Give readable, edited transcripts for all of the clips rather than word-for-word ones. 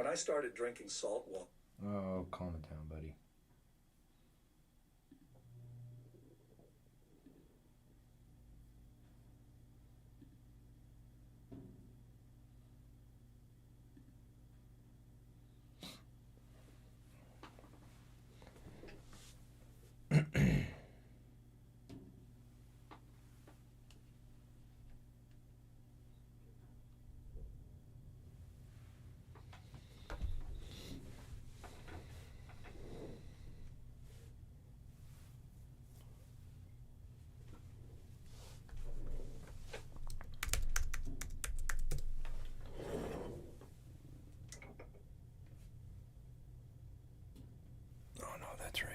When I started drinking salt water. Oh, calm it down, buddy. Oh no, that's right.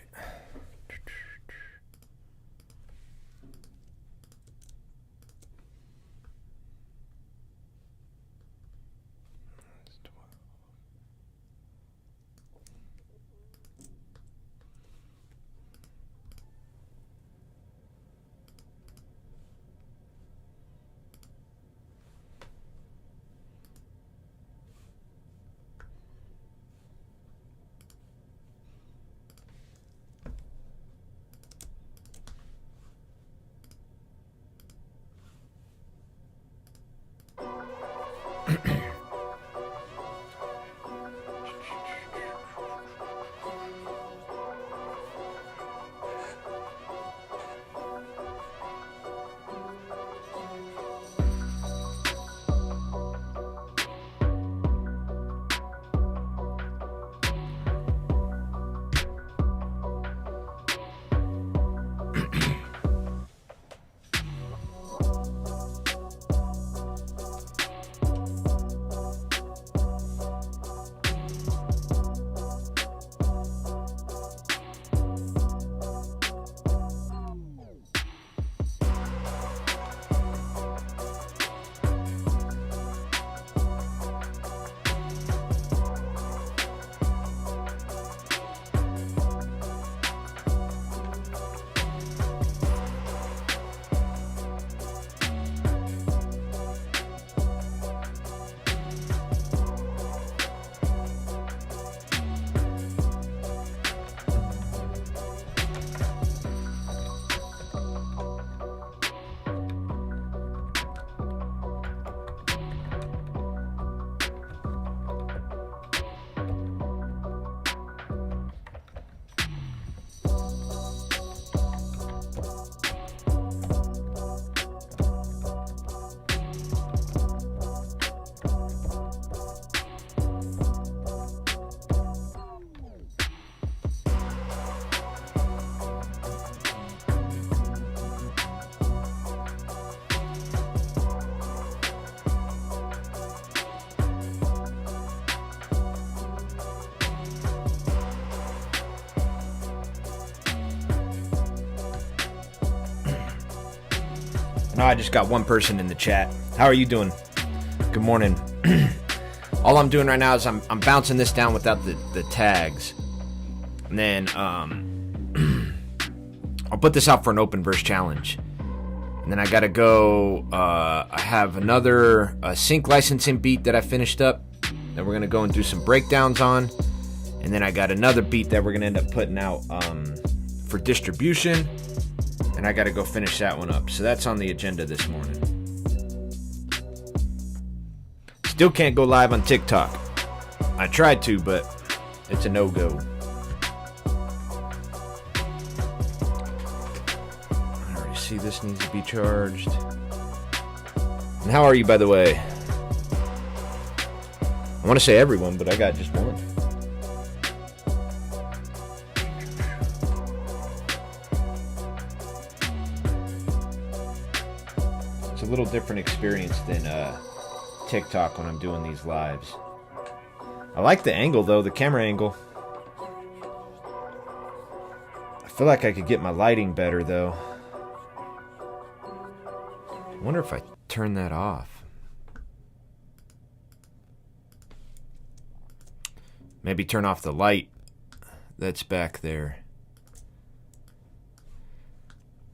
No, I just got one person in the chat. How are you doing? Good morning. All I'm doing right now is I'm bouncing this down without the tags. And then I'll put this out for an open verse challenge. And then I gotta go, I have another sync licensing beat that I finished up that we're gonna go and do some breakdowns on. And then I got another beat that we're gonna end up putting out for distribution. And I gotta go finish that one up. So that's on the agenda this morning. Still can't go live on TikTok. I tried to, but it's a no-go. I already see this needs to be charged. And how are you, by the way? I want to say everyone, but I got just one. It's a little different experience than TikTok when I'm doing these lives. I like the angle though, the camera angle. I feel like I could get my lighting better though. I wonder if I turn that off. Maybe turn off the light that's back there.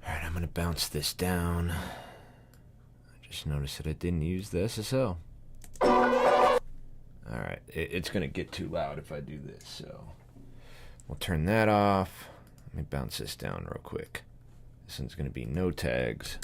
Alright, I'm gonna bounce this down. I just noticed that I didn't use the SSL. All right, it's going to get too loud if I do this, so we'll turn that off. Let me bounce this down real quick. This one's going to be no tags.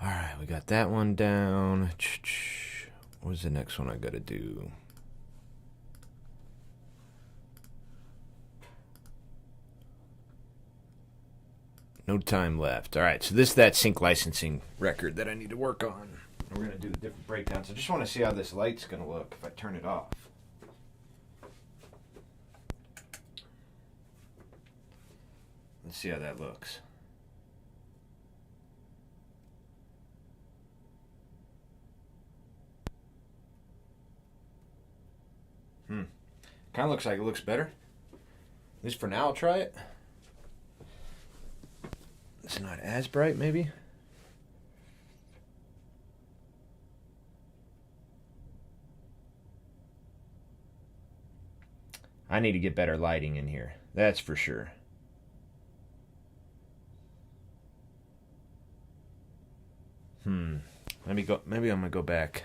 Alright, we got that one down. What's the next one I gotta do? No time left. Alright, so this is that sync licensing record that I need to work on. We're gonna do the different breakdowns. I just want to see how this light's gonna look if I turn it off. Let's see how that looks. Kind of looks like it looks better. At least for now, I'll try it. It's not as bright, maybe. I need to get better lighting in here. That's for sure. Maybe I'm gonna go back.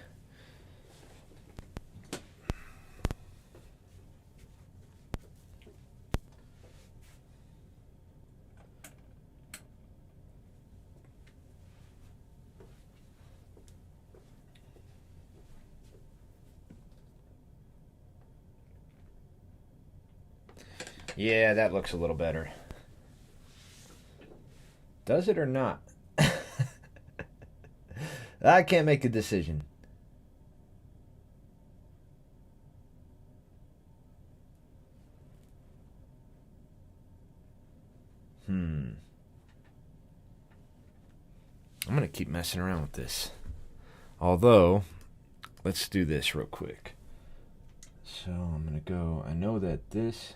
Yeah, that looks a little better. Does it or not? I can't make a decision. I'm going to keep messing around with this. Although, let's do this real quick. So I'm going to go, I know that this...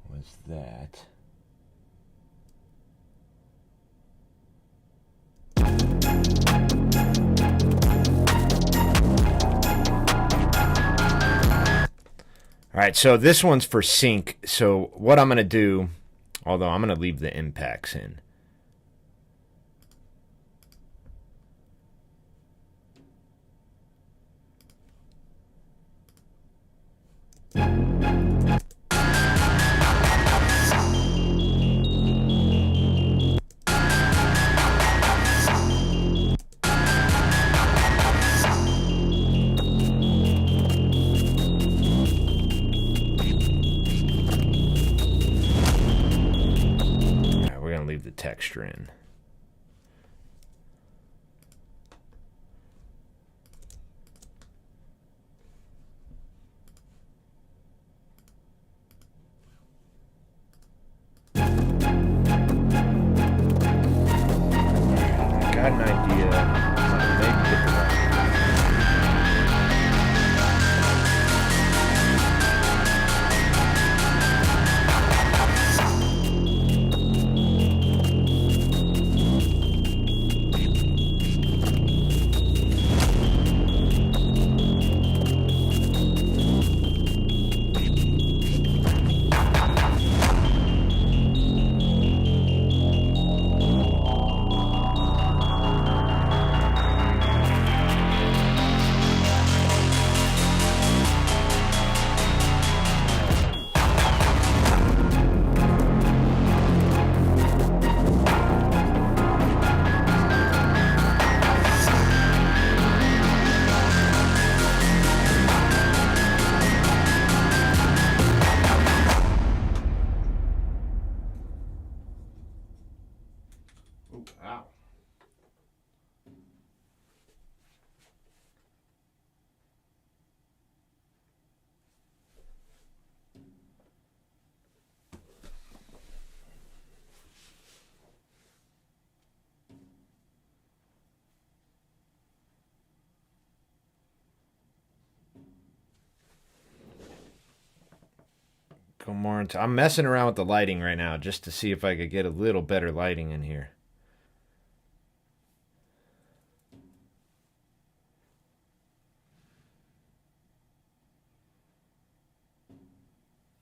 was that. All right, so this one's for sync. So what I'm going to do, although I'm going to leave the impacts in. The texture in. Got an idea. Maybe get the right. Go more into. I'm messing around with the lighting right now just to see if I could get a little better lighting in here.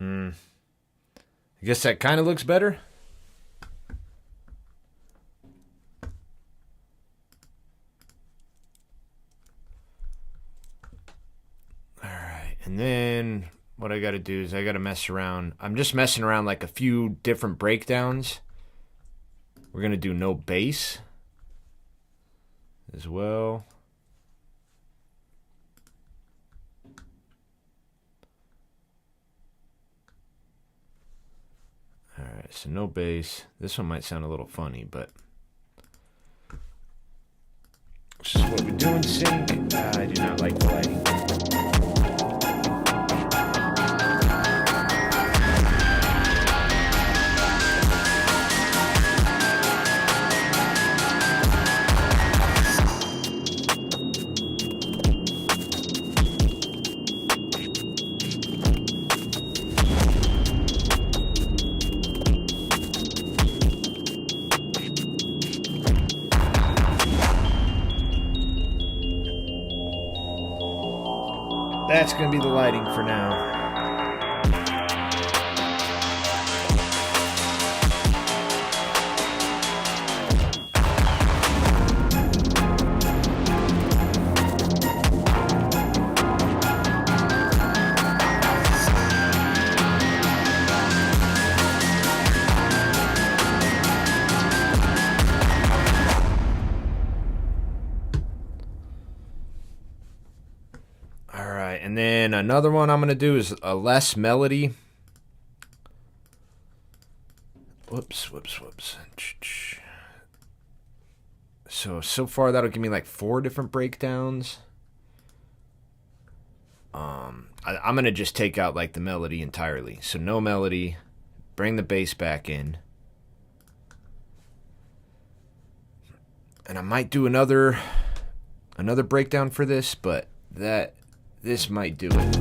I guess that kind of looks better. All right, and then what I got to do is I got to mess around. I'm just messing around like a few different breakdowns. We're going to do no bass as well. All right, so no bass. This one might sound a little funny, but this is what we do in sync. I do not like the lighting. That's going to be the lighting for now. And then another one I'm going to do is a less melody. Whoops. So far that'll give me like 4 different breakdowns. I'm going to just take out like the melody entirely. So no melody, bring the bass back in. And I might do another breakdown for this, but this might do it.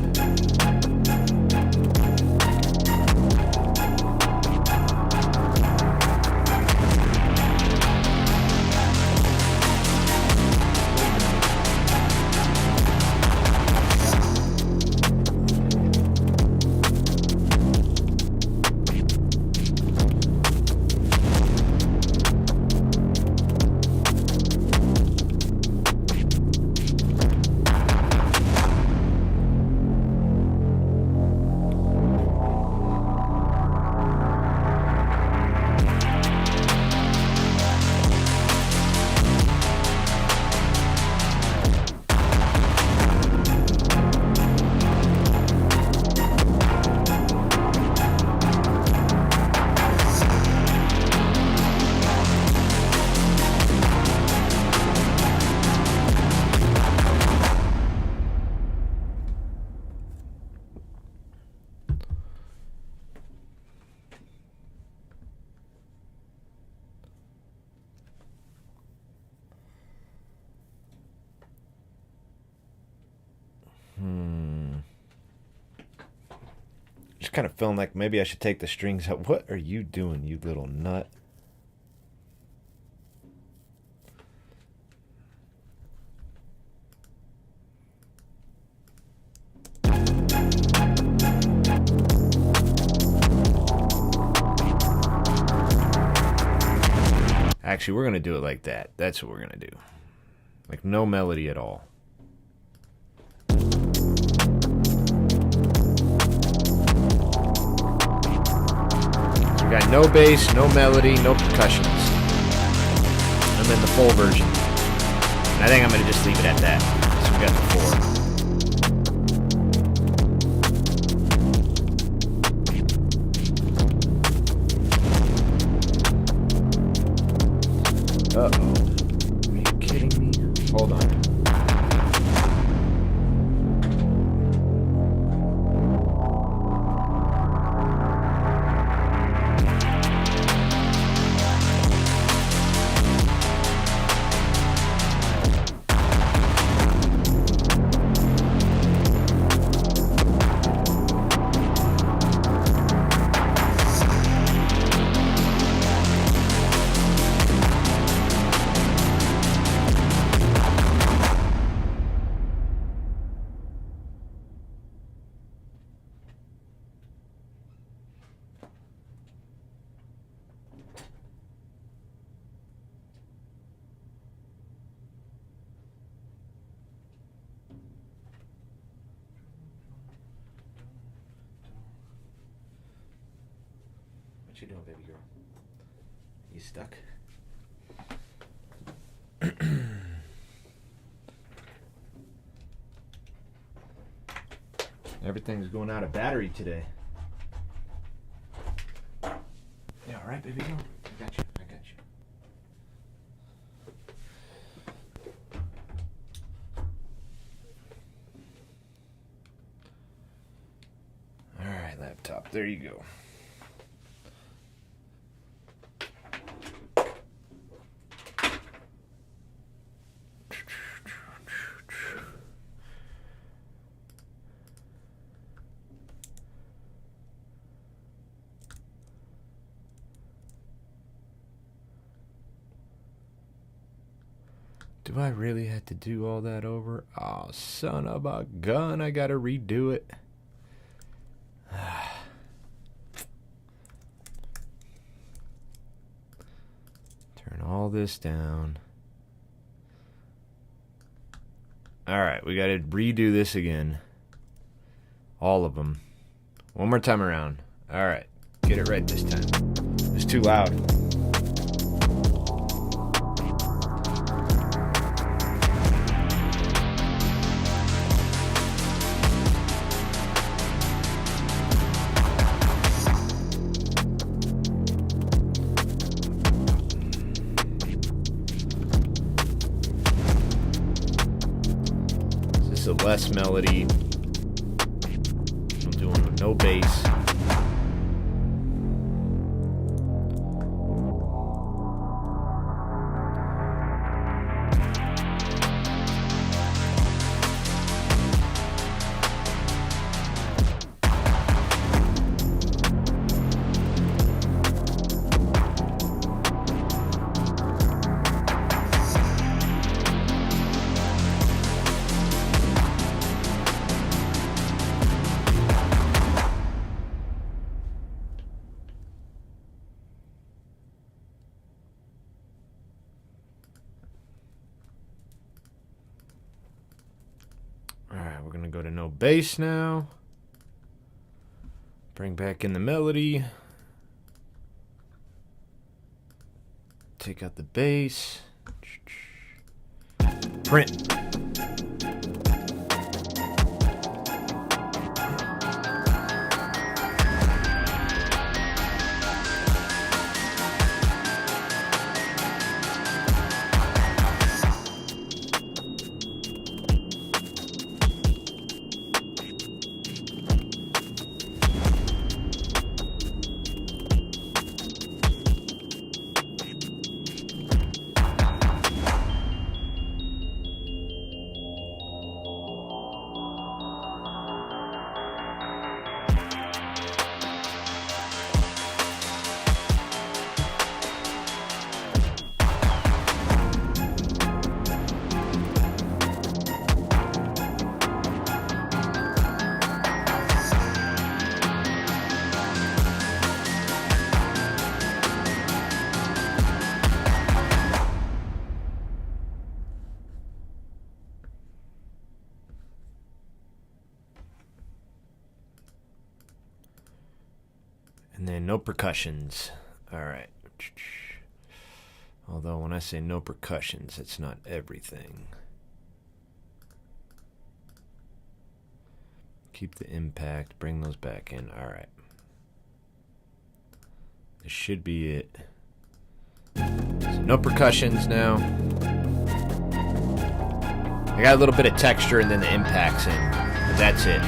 Just kind of feeling like maybe I should take the strings out. What are you doing, you little nut? Actually, we're going to do it like that. That's what we're going to do. Like no melody at all. We got no bass, no melody, no percussions. And then the full version. And I think I'm going to just leave it at that. So we got the 4. Uh-oh. Are you kidding me? Hold on. What you doing, baby girl? You stuck? Everything's going out of battery today. Yeah, all right, baby girl. I got you. I got you. All right, laptop. There you go. Do I really have to do all that over? Oh, son of a gun, I gotta redo it. Turn all this down. Alright, we gotta redo this again. All of them. One more time around. Alright, get it right this time. It's too loud. A less melody. I'm doing no bass. Alright, we're going to go to no bass now. Bring back in the melody. Take out the bass. Print. And then no percussions. Alright. Although when I say no percussions, it's not everything. Keep the impact. Bring those back in. Alright. This should be it. So no percussions now. I got a little bit of texture and then the impacts in. But that's it.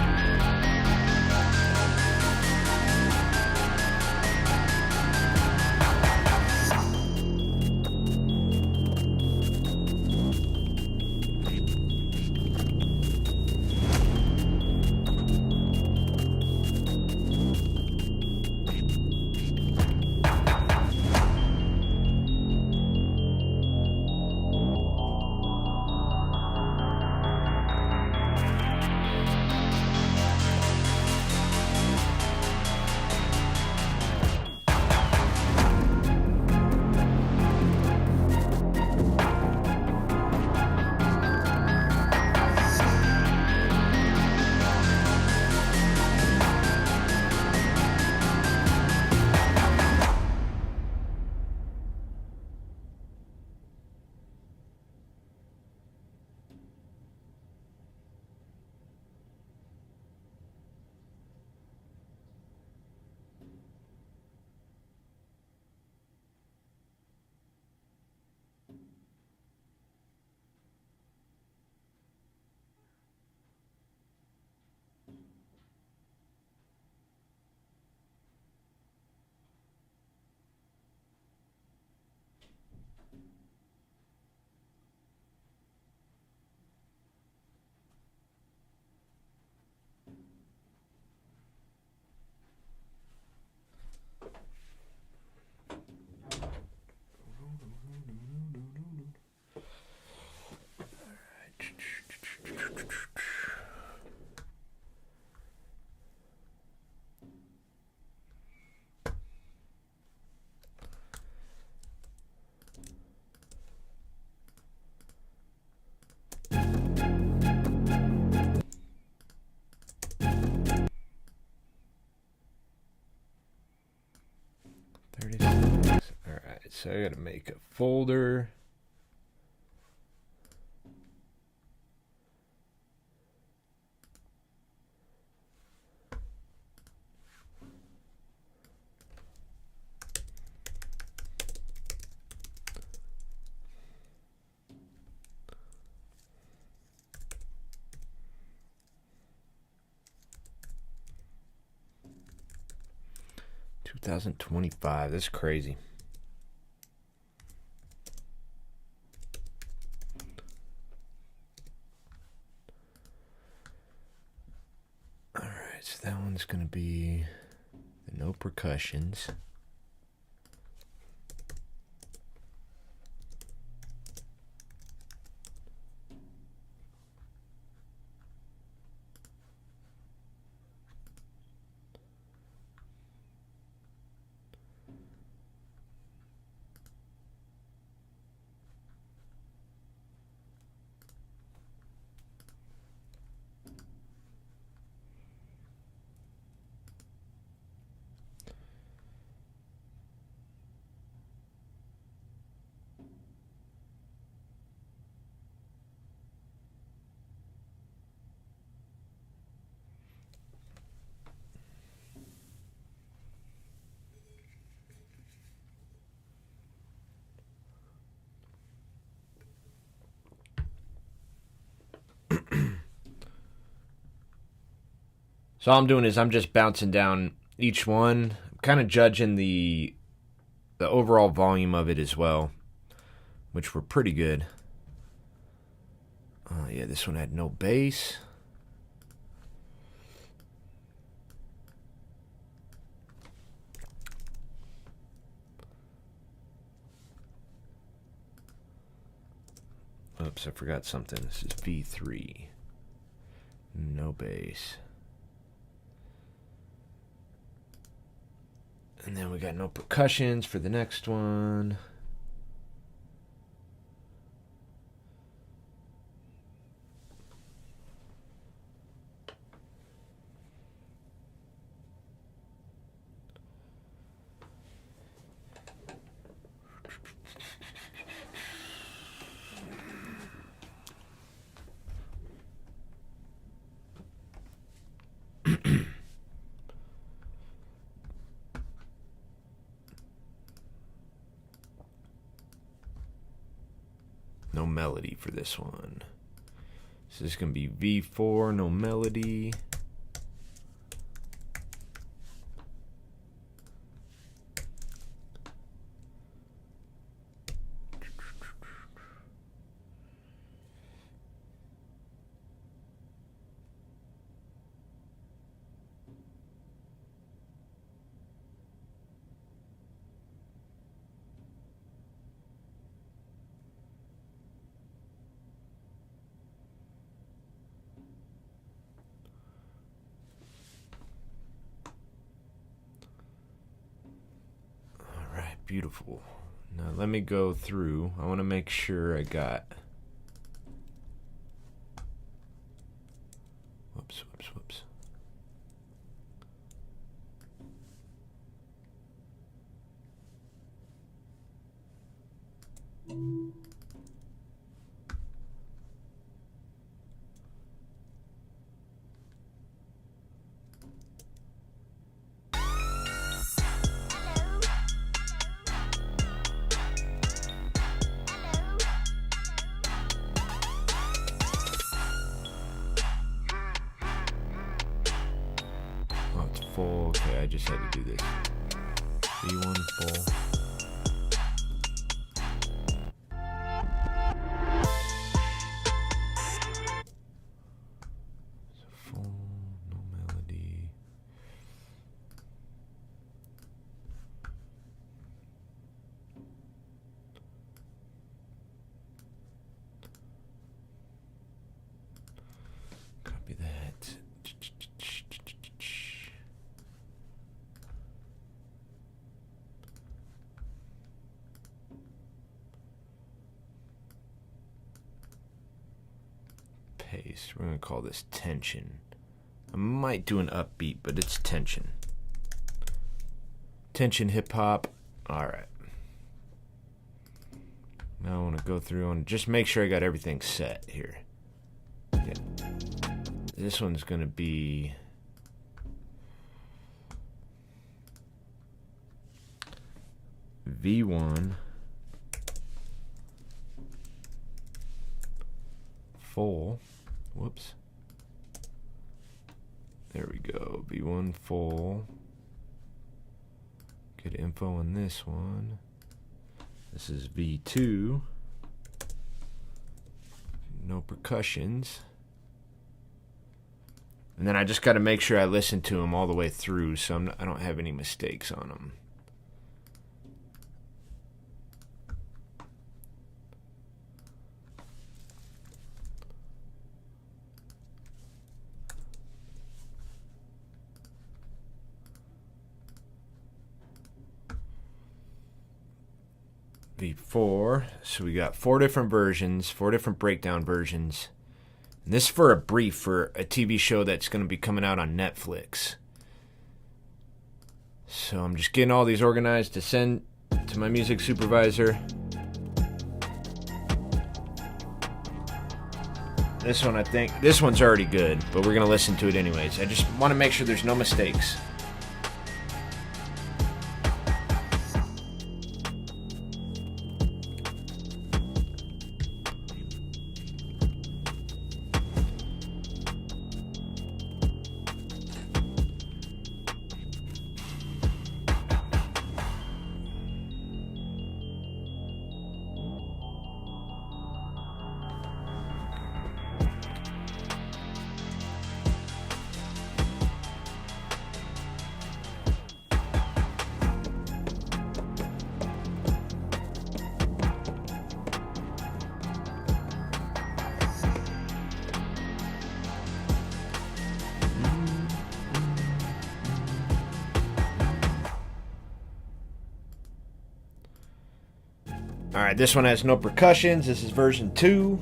so I gotta make a folder. $2025. That's crazy. All right, so that one's gonna be the no percussions. So all I'm doing is I'm just bouncing down each one. I'm kind of judging the overall volume of it as well, which were pretty good. Yeah, this one had no bass. Oops, I forgot something. This is V3. No bass. And then we got no percussions for the next one. No melody for this one. So this is going to be V4, no melody. Beautiful. Now let me go through. I want to make sure I got... Whoops. Full. Okay, I just had to do this. V1 full. So full, no melody. Copy that. We're going to call this tension. I might do an upbeat, but it's tension. Tension hip hop. All right. Now I want to go through and just make sure I got everything set here. Yeah. This one's going to be V1 full. Whoops. There we go. V1 full. Get info on this one. This is V2. No percussions. And then I just got to make sure I listen to them all the way through so I don't have any mistakes on them. V4. So we got 4 different versions, 4 different breakdown versions. And this is for a brief for a TV show that's going to be coming out on Netflix. So I'm just getting all these organized to send to my music supervisor. This one, I think, this one's already good, but we're going to listen to it anyways. I just want to make sure there's no mistakes. Alright, this one has no percussions. This is version 2.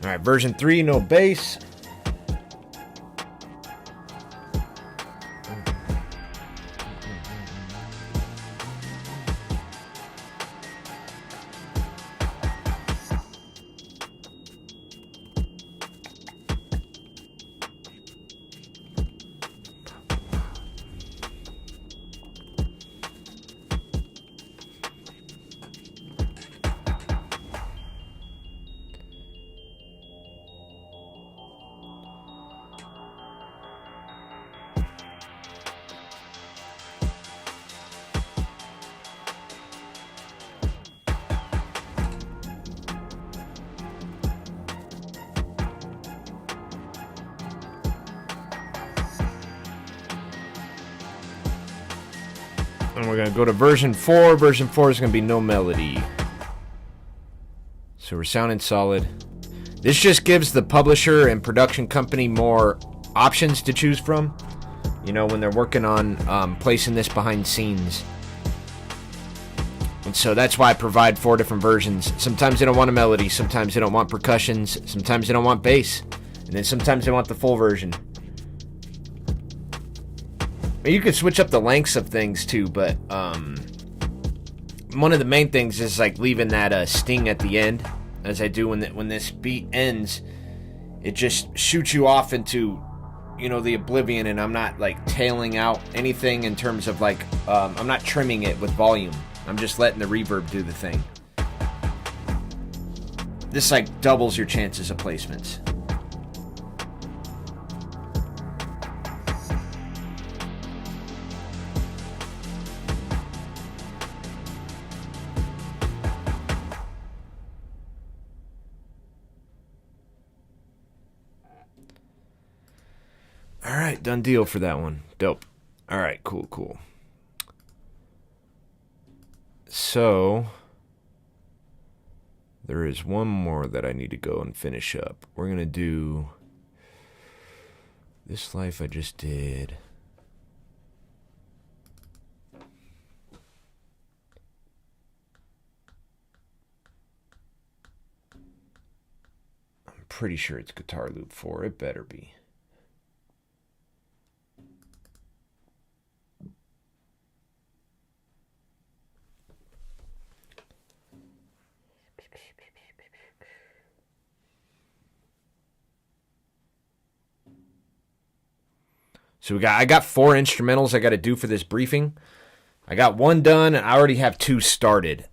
Alright, version 3, no bass. And we're going to go to version 4. Version 4 is going to be no melody. So we're sounding solid. This just gives the publisher and production company more options to choose from. You know, when they're working on placing this behind scenes. And so that's why I provide 4 different versions. Sometimes they don't want a melody. Sometimes they don't want percussions. Sometimes they don't want bass. And then sometimes they want the full version. You can switch up the lengths of things too, but one of the main things is like leaving that sting at the end, as I do when this beat ends. It just shoots you off into, you know, the oblivion, and I'm not like tailing out anything in terms of like I'm not trimming it with volume. I'm just letting the reverb do the thing. This like doubles your chances of placements. All right, done deal for that one. Dope. All right, cool. So there is one more that I need to go and finish up. We're going to do This Life I just did. I'm pretty sure it's Guitar Loop 4. It better be. So I got 4 instrumentals I got to do for this briefing. I got 1 done, and I already have 2 started.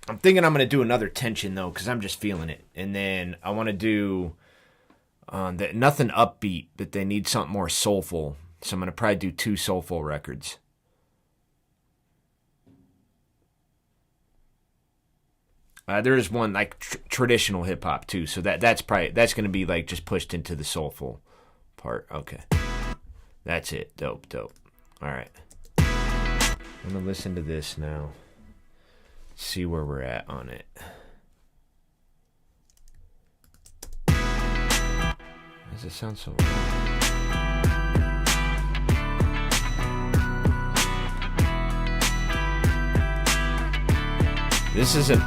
I'm thinking I'm going to do another tension, though, because I'm just feeling it. And then I want to do nothing upbeat, but they need something more soulful. So I'm going to probably do 2 soulful records. There is one like traditional hip hop too, so that's going to be like just pushed into the soulful part. Okay, that's it. Dope. All right, I'm gonna listen to this now. See where we're at on it. Why does it sound so wrong?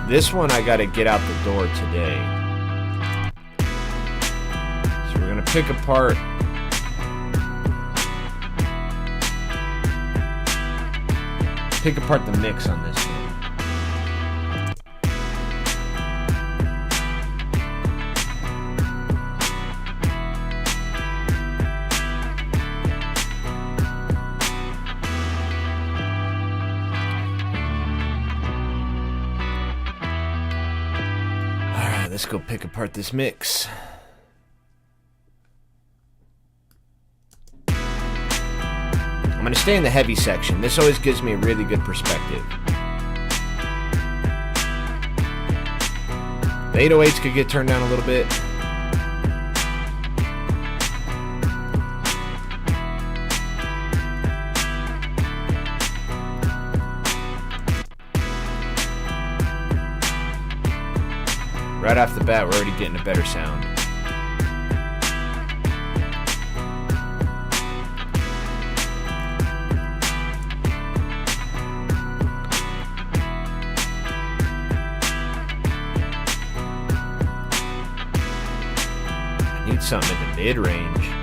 This one I gotta get out the door today. So we're gonna pick apart the mix on this one. Let's go pick apart this mix. I'm going to stay in the heavy section. This always gives me a really good perspective. The 808s could get turned down a little bit. Right off the bat, we're already getting a better sound. I need something in the mid-range.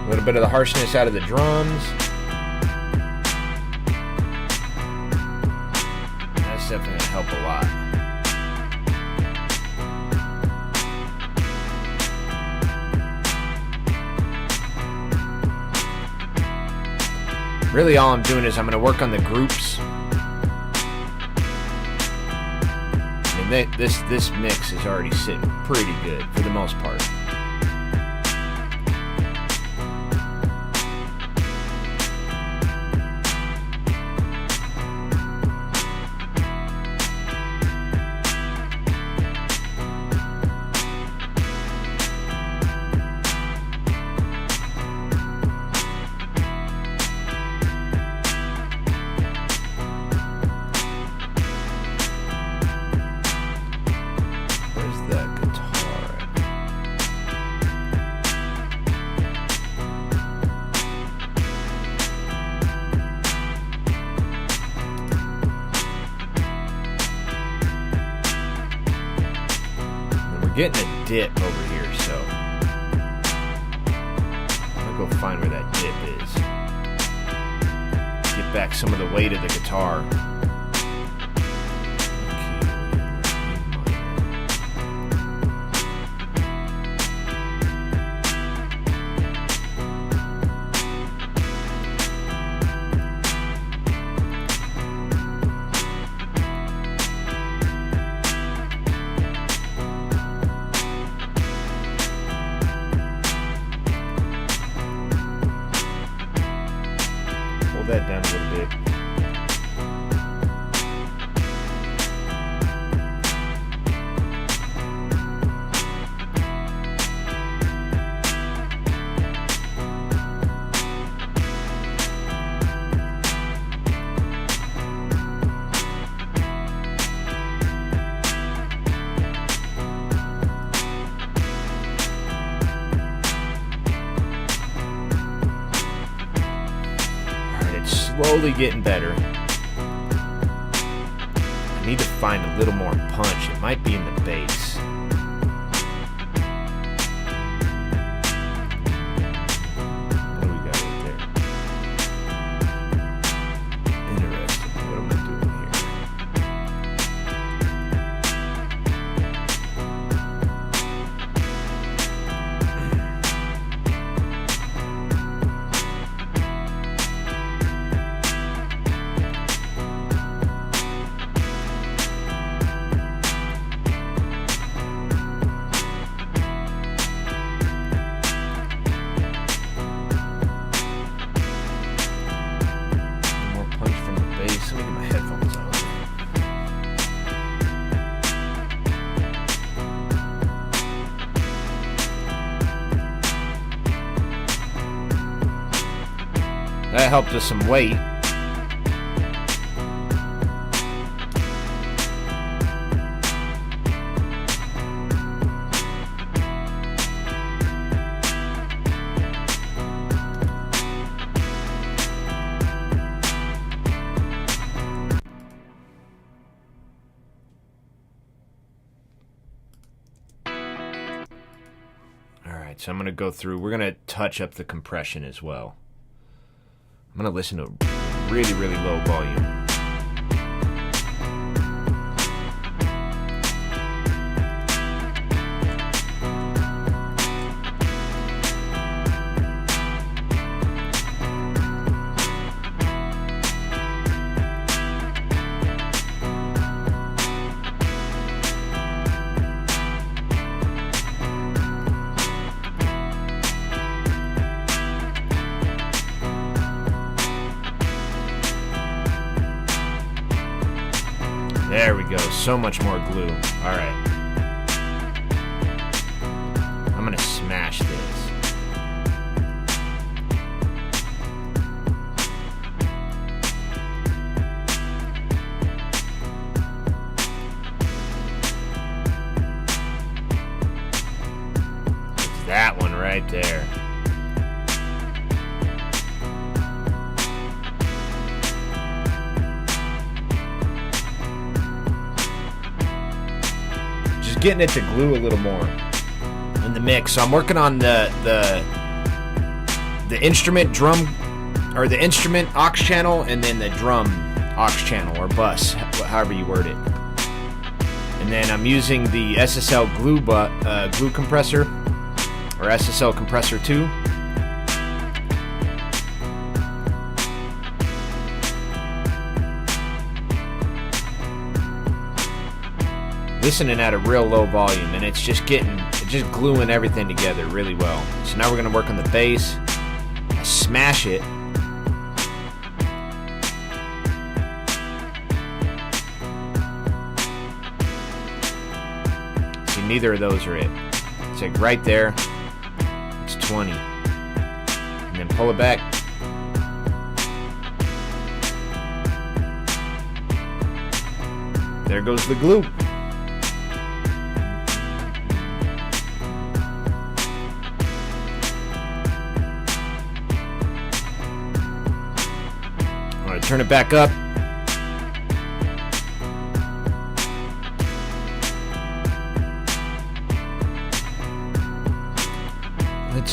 A little bit of the harshness out of the drums. That's definitely going to help a lot. Really all I'm doing is I'm going to work on the groups. I mean, this mix is already sitting pretty good for the most part. we're getting a dip over here, so I'm gonna go find where that dip is. Get back some of the weight of the guitar. That down a little bit. Slowly getting better. I need to find a little more punch. It might be in the bass. What do we got right there? Interesting. What am I doing here? That helped with some weight. All right, so I'm going to go through. We're going to touch up the compression as well. I'm going to listen to really, really low volume. There we go. So much more glue. All right. I'm going to smash this. It's that one right there. Getting it to glue a little more in the mix. So I'm working on the instrument drum, or the instrument aux channel, and then the drum aux channel or bus, however you word it. And then I'm using the SSL glue compressor, or SSL compressor 2. Listening at a real low volume, and it's just gluing everything together really well. So now we're going to work on the bass. I smash it. See, neither of those are it. It's like right there. It's 20. And then pull it back. There goes the glue. Turn it back up.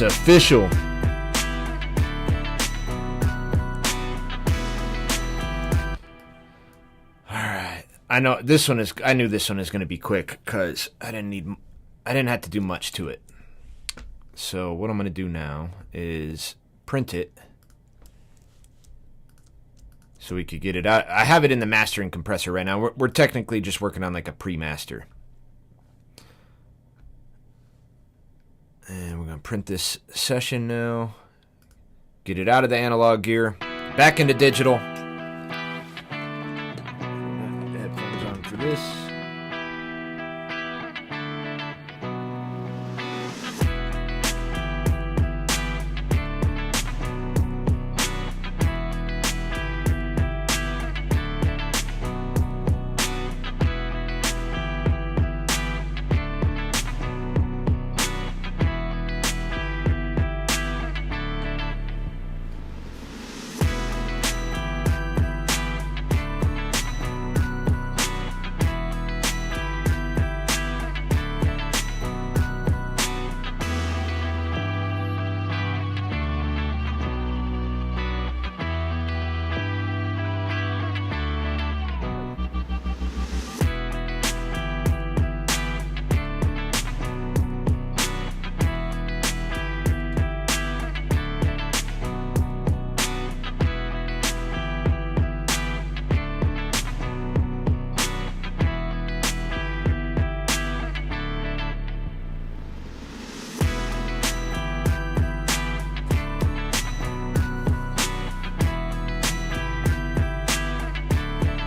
It's official. Alright. I knew this one is going to be quick because I didn't have to do much to it. So what I'm going to do now is print it so we could get it out. I have it in the mastering compressor right now. We're technically just working on like a pre-master. And we're going to print this session now. Get it out of the analog gear. Back into digital. Headphones on for this.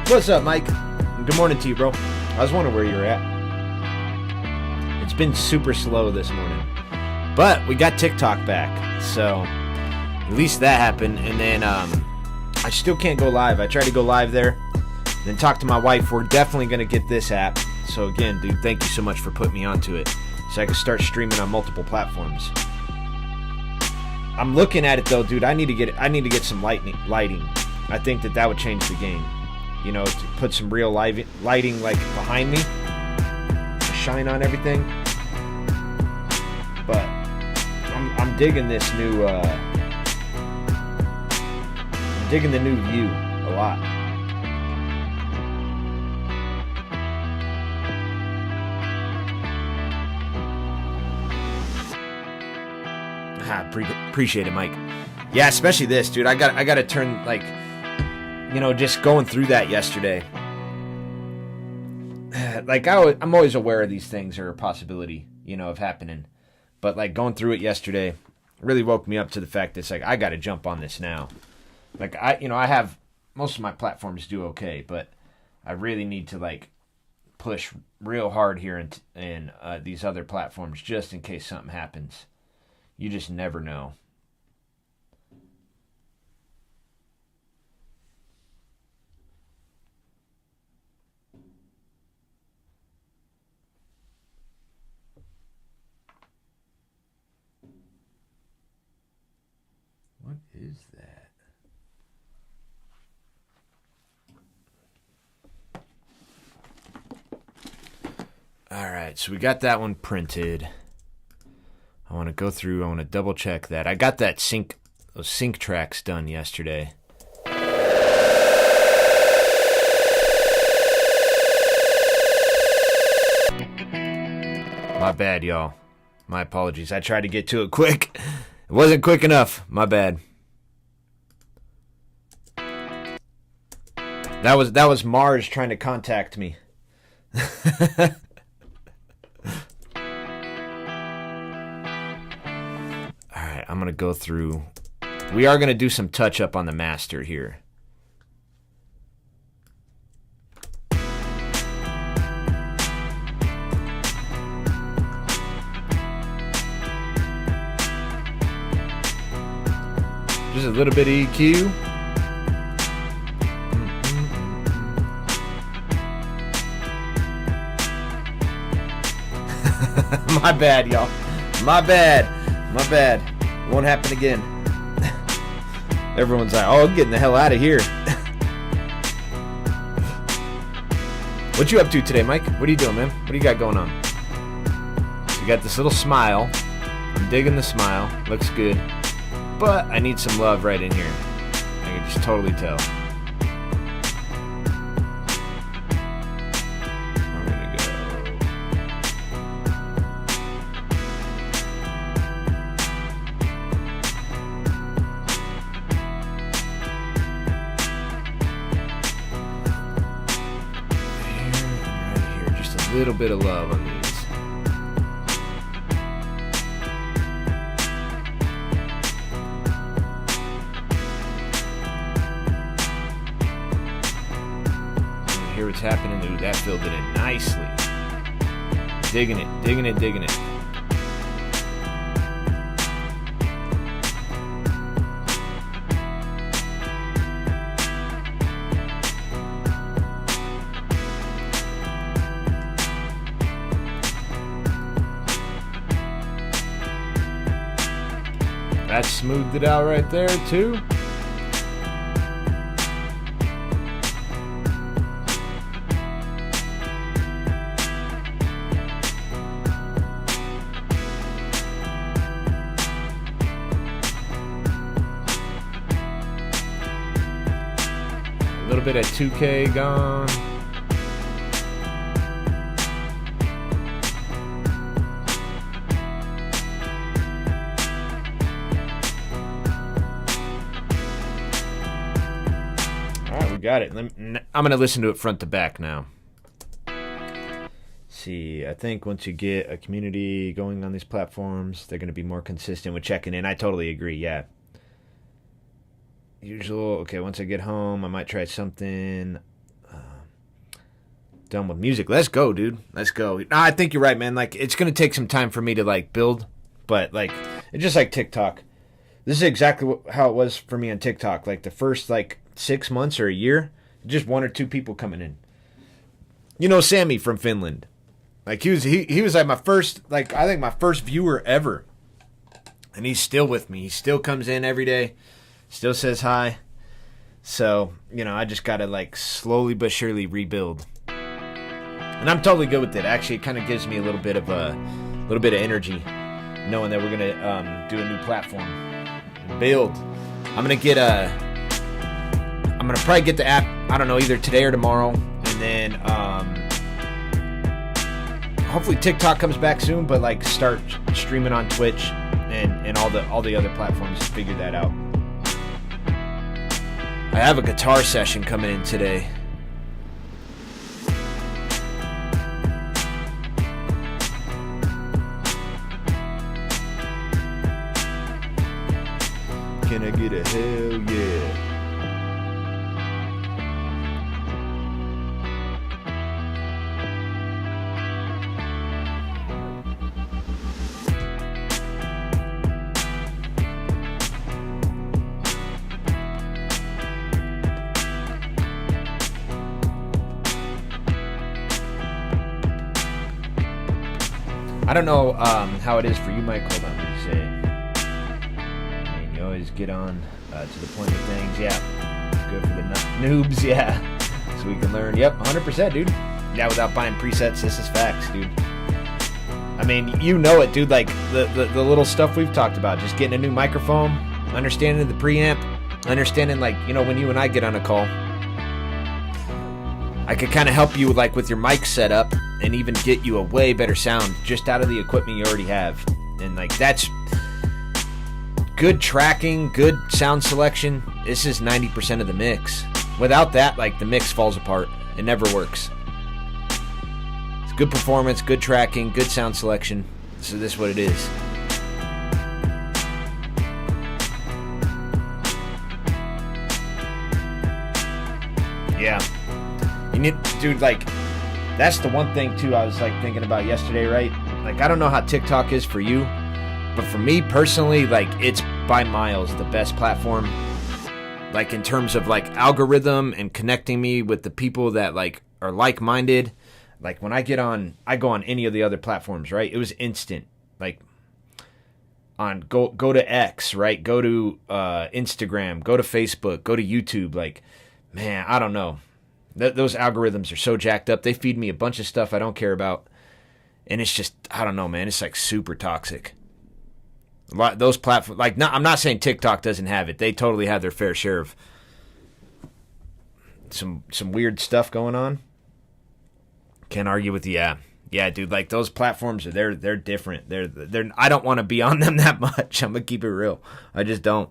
What's up, Mike? Good morning to you, bro. I was wondering where you were at. It's been super slow this morning. But we got TikTok back, so at least that happened. And then I still can't go live. I tried to go live there, then talk to my wife. We're definitely going to get this app. So again, dude, thank you so much for putting me onto it so I can start streaming on multiple platforms. I'm looking at it though, dude. I need to get some lighting. I think that would change the game. You know, to put some real lighting like behind me to shine on everything. But I'm digging this new I'm digging the new view a lot. Appreciate it, Mike. Yeah, especially this, dude. I got to turn, like, you know, just going through that yesterday. Like, I'm always aware of these things are a possibility, you know, of happening. But, like, going through it yesterday really woke me up to the fact that it's like, I got to jump on this now. Like, I have, most of my platforms do okay, but I really need to, like, push real hard here in these other platforms just in case something happens. You just never know. What is that? All right, so we got that one printed. I want to go through, I want to double check that. I got those sync tracks done yesterday. My bad, y'all. My apologies. I tried to get to it quick. It wasn't quick enough. My bad. That was Mars trying to contact me. Alright, I'm going to go through. We are going to do some touch up on the master here. Just a little bit of EQ. My bad, y'all. My bad. Won't happen again. Everyone's like, oh, I'm getting the hell out of here. What you up to today, Mike? What are you doing, man? What do you got going on? You got this little smile. I'm digging the smile. Looks good. But I need some love right in here. I can just totally tell. I'm gonna go. Right here. Just a little bit of love on these. Hear what's happening. Ooh, that filled it in nicely. Digging it, digging it, digging it. That smoothed it out right there too. A little bit of 2K gone. All right, we got it. I'm going to listen to it front to back now. See, I think once you get a community going on these platforms, they're going to be more consistent with checking in. I totally agree, yeah. Usual, okay, once I get home, I might try something. Done with music. Let's go, dude. Let's go. Nah, I think you're right, man. Like, it's going to take some time for me to, like, build. But, like, it's just like TikTok. This is exactly how it was for me on TikTok. Like, the first, like, 6 months or a year, just 1 or 2 people coming in. You know Sammy from Finland. Like, he was like my first, like, I think my first viewer ever. And he's still with me. He still comes in every day. Still says hi. So, you know, I just got to, like, slowly but surely rebuild. And I'm totally good with it. Actually, it kind of gives me a little bit of energy knowing that we're going to do a new platform. Build. I'm going to probably get the app, I don't know, either today or tomorrow. And then hopefully TikTok comes back soon, but, like, start streaming on Twitch and all the other platforms to figure that out. I have a guitar session coming in today. Can I get a hell yeah? I don't know how it is for you, Mike. Hold on, let me say it. I mean, you always get on to the point of things. Yeah, it's good for the noobs, yeah. So we can learn. Yep, 100%, dude. Yeah, without buying presets, this is facts, dude. I mean, you know it, dude. Like, the little stuff we've talked about. Just getting a new microphone, understanding the preamp, understanding, like, you know, when you and I get on a call, I could kind of help you, like, with your mic setup and even get you a way better sound just out of the equipment you already have. And, like, that's good tracking, good sound selection. This is 90% of the mix. Without that, like, the mix falls apart. It never works. It's good performance, good tracking, good sound selection. So this is what it is. Yeah. You need, dude, like, that's the one thing, too, I was, like, thinking about yesterday, right? Like, I don't know how TikTok is for you, but for me, personally, like, it's by miles the best platform. Like, in terms of, like, algorithm and connecting me with the people that, like, are like-minded. Like, when I go on any of the other platforms, right? It was instant. Like, go to X, right? Go to Instagram, go to Facebook, go to YouTube. Like, man, I don't know. Those algorithms are so jacked up. They feed me a bunch of stuff I don't care about. And it's just, I don't know, man. It's like super toxic. Those platforms, like, I'm not saying TikTok doesn't have it. They totally have their fair share of some weird stuff going on. Can't argue with you. Yeah, dude. Like, those platforms they're different. They're. I don't want to be on them that much. I'm gonna keep it real. I just don't.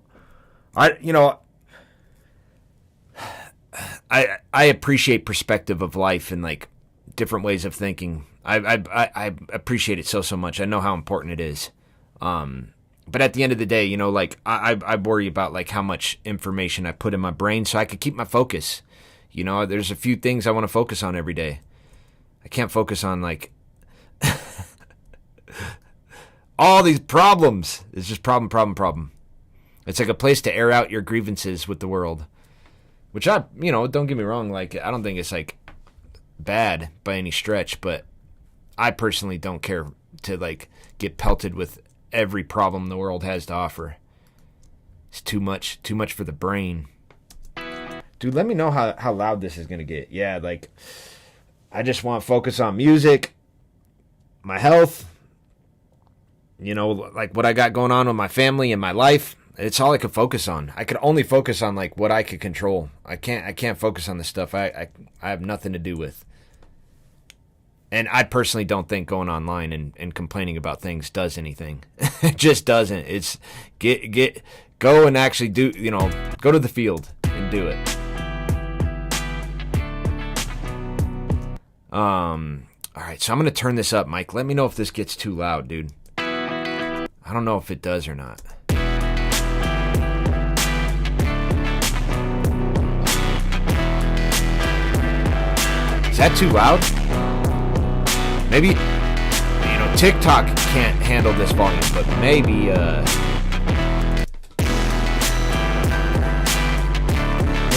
I appreciate perspective of life and like different ways of thinking. I appreciate it so much. I know how important it is. But at the end of the day, like I worry about like how much information I put in my brain so I could keep my focus. There's a few things I want to focus on every day. I can't focus on like all these problems. It's just problem. It's like a place to air out your grievances with the world. Which don't get me wrong, like I don't think it's like bad by any stretch, but I personally don't care to like get pelted with every problem the world has to offer. It's too much for the brain. Dude, let me know how loud this is gonna get. Yeah, like I just want to focus on music, my health, like what I got going on with my family and my life. It's all I could focus on. I could only focus on like what I could control. I can't focus on the stuff I have nothing to do with. And I personally don't think going online and complaining about things does anything. It just doesn't. It's go and actually do, go to the field and do it. All right, so I'm going to turn this up, Mike. Let me know if this gets too loud, dude. I don't know if it does or not. Is that too loud? Maybe, TikTok can't handle this volume, but maybe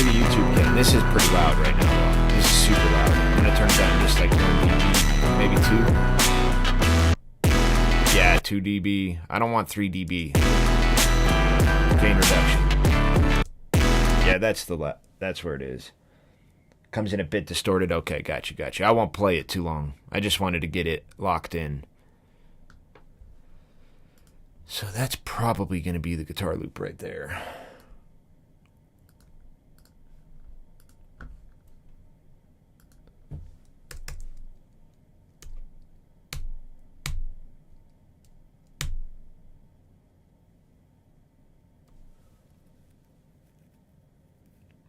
YouTube can. This is pretty loud right now. This is super loud. I'm going to turn it down just like 1 dB, maybe 2. Yeah, 2 dB. I don't want 3 dB. Gain reduction. Yeah, that's where it is. Comes in a bit distorted. Okay, got you. I won't play it too long. I just wanted to get it locked in. So that's probably going to be the guitar loop right there.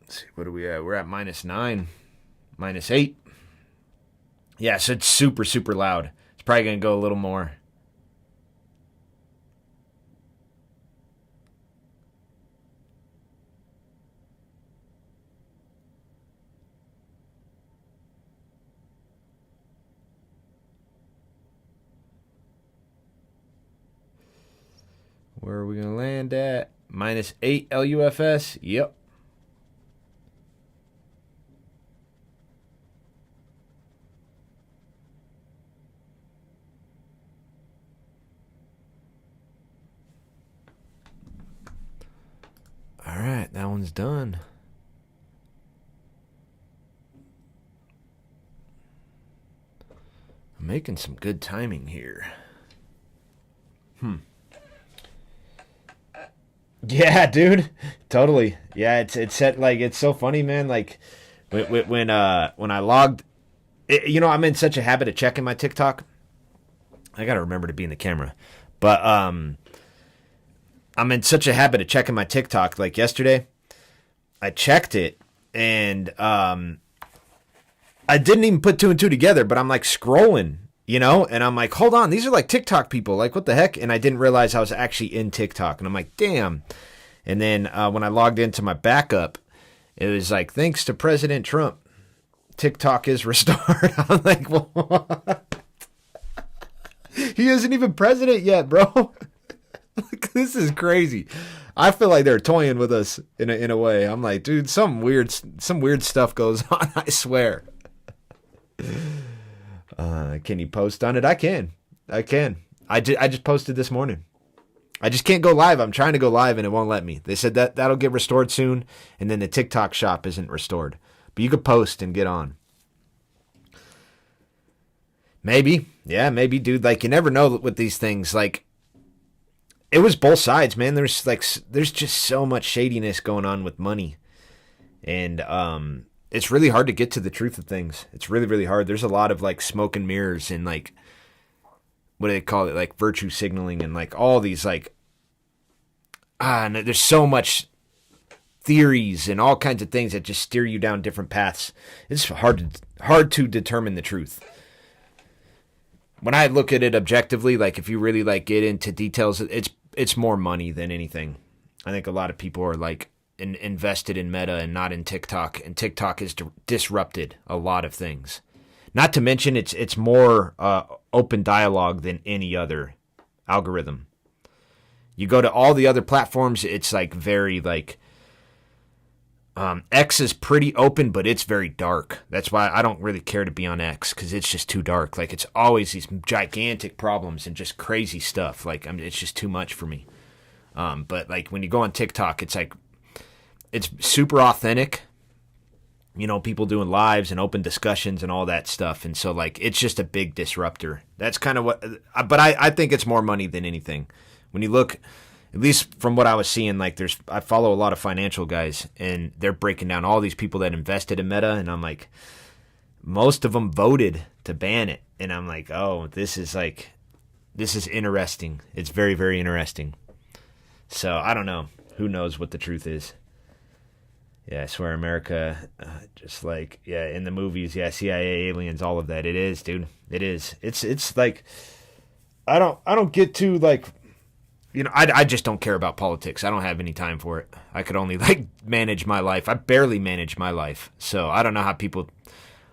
Let's see, what are we at? We're at -9, -8. Yeah, so it's super loud. It's probably going to go a little more. Where are we going to land at? -8 LUFS? Yep. All right, that one's done. I'm making some good timing here. Yeah, dude, totally. Yeah, it's set like it's so funny, man. Like when I logged, I'm in such a habit of checking my TikTok. I gotta remember to be in the camera, but I'm in such a habit of checking my TikTok. Like yesterday, I checked it and I didn't even put 2 and 2 together. But I'm like scrolling, and I'm like, hold on, these are like TikTok people. Like, what the heck? And I didn't realize I was actually in TikTok. And I'm like, damn. And then when I logged into my backup, it was like, thanks to President Trump, TikTok is restored. I'm like, what? He isn't even president yet, bro. This is crazy. I feel like they're toying with us in a way. I'm like, dude, some weird stuff goes on. I swear. Can you post on it? I can. I just posted this morning. I just can't go live. I'm trying to go live and it won't let me. They said that'll get restored soon, and then the TikTok shop isn't restored. But you could post and get on. Maybe. Yeah, maybe, dude. Like, you never know with these things. Like, it was both sides, man. There's just so much shadiness going on with money, and it's really hard to get to the truth of things. It's really, really hard. There's a lot of like smoke and mirrors and like, what do they call it? Like virtue signaling and like all these like, and there's so much theories and all kinds of things that just steer you down different paths. It's hard to determine the truth. When I look at it objectively, like if you really like get into details, it's more money than anything. I think a lot of people are like invested in Meta and not in TikTok, and TikTok has disrupted a lot of things. Not to mention it's more open dialogue than any other algorithm. You go to all the other platforms, it's like very like X is pretty open, but it's very dark. That's why I don't really care to be on X, because it's just too dark. Like it's always these gigantic problems and just crazy stuff. Like it's just too much for me. But like when you go on TikTok, it's like it's super authentic. You know, people doing lives and open discussions and all that stuff. And so like it's just a big disruptor. That's kind of what. But I think it's more money than anything. When you look, at least from what I was seeing, like I follow a lot of financial guys, and they're breaking down all these people that invested in Meta, and I'm like, most of them voted to ban it, and I'm like, oh, this is interesting. It's very, very interesting. So I don't know. Who knows what the truth is? Yeah, I swear America, just like, yeah, in the movies, yeah, CIA, aliens, all of that. It is, dude. It is. It's like, I don't get to like. You know, I just don't care about politics. I don't have any time for it. I could only like manage my life. I barely manage my life. So I don't know how people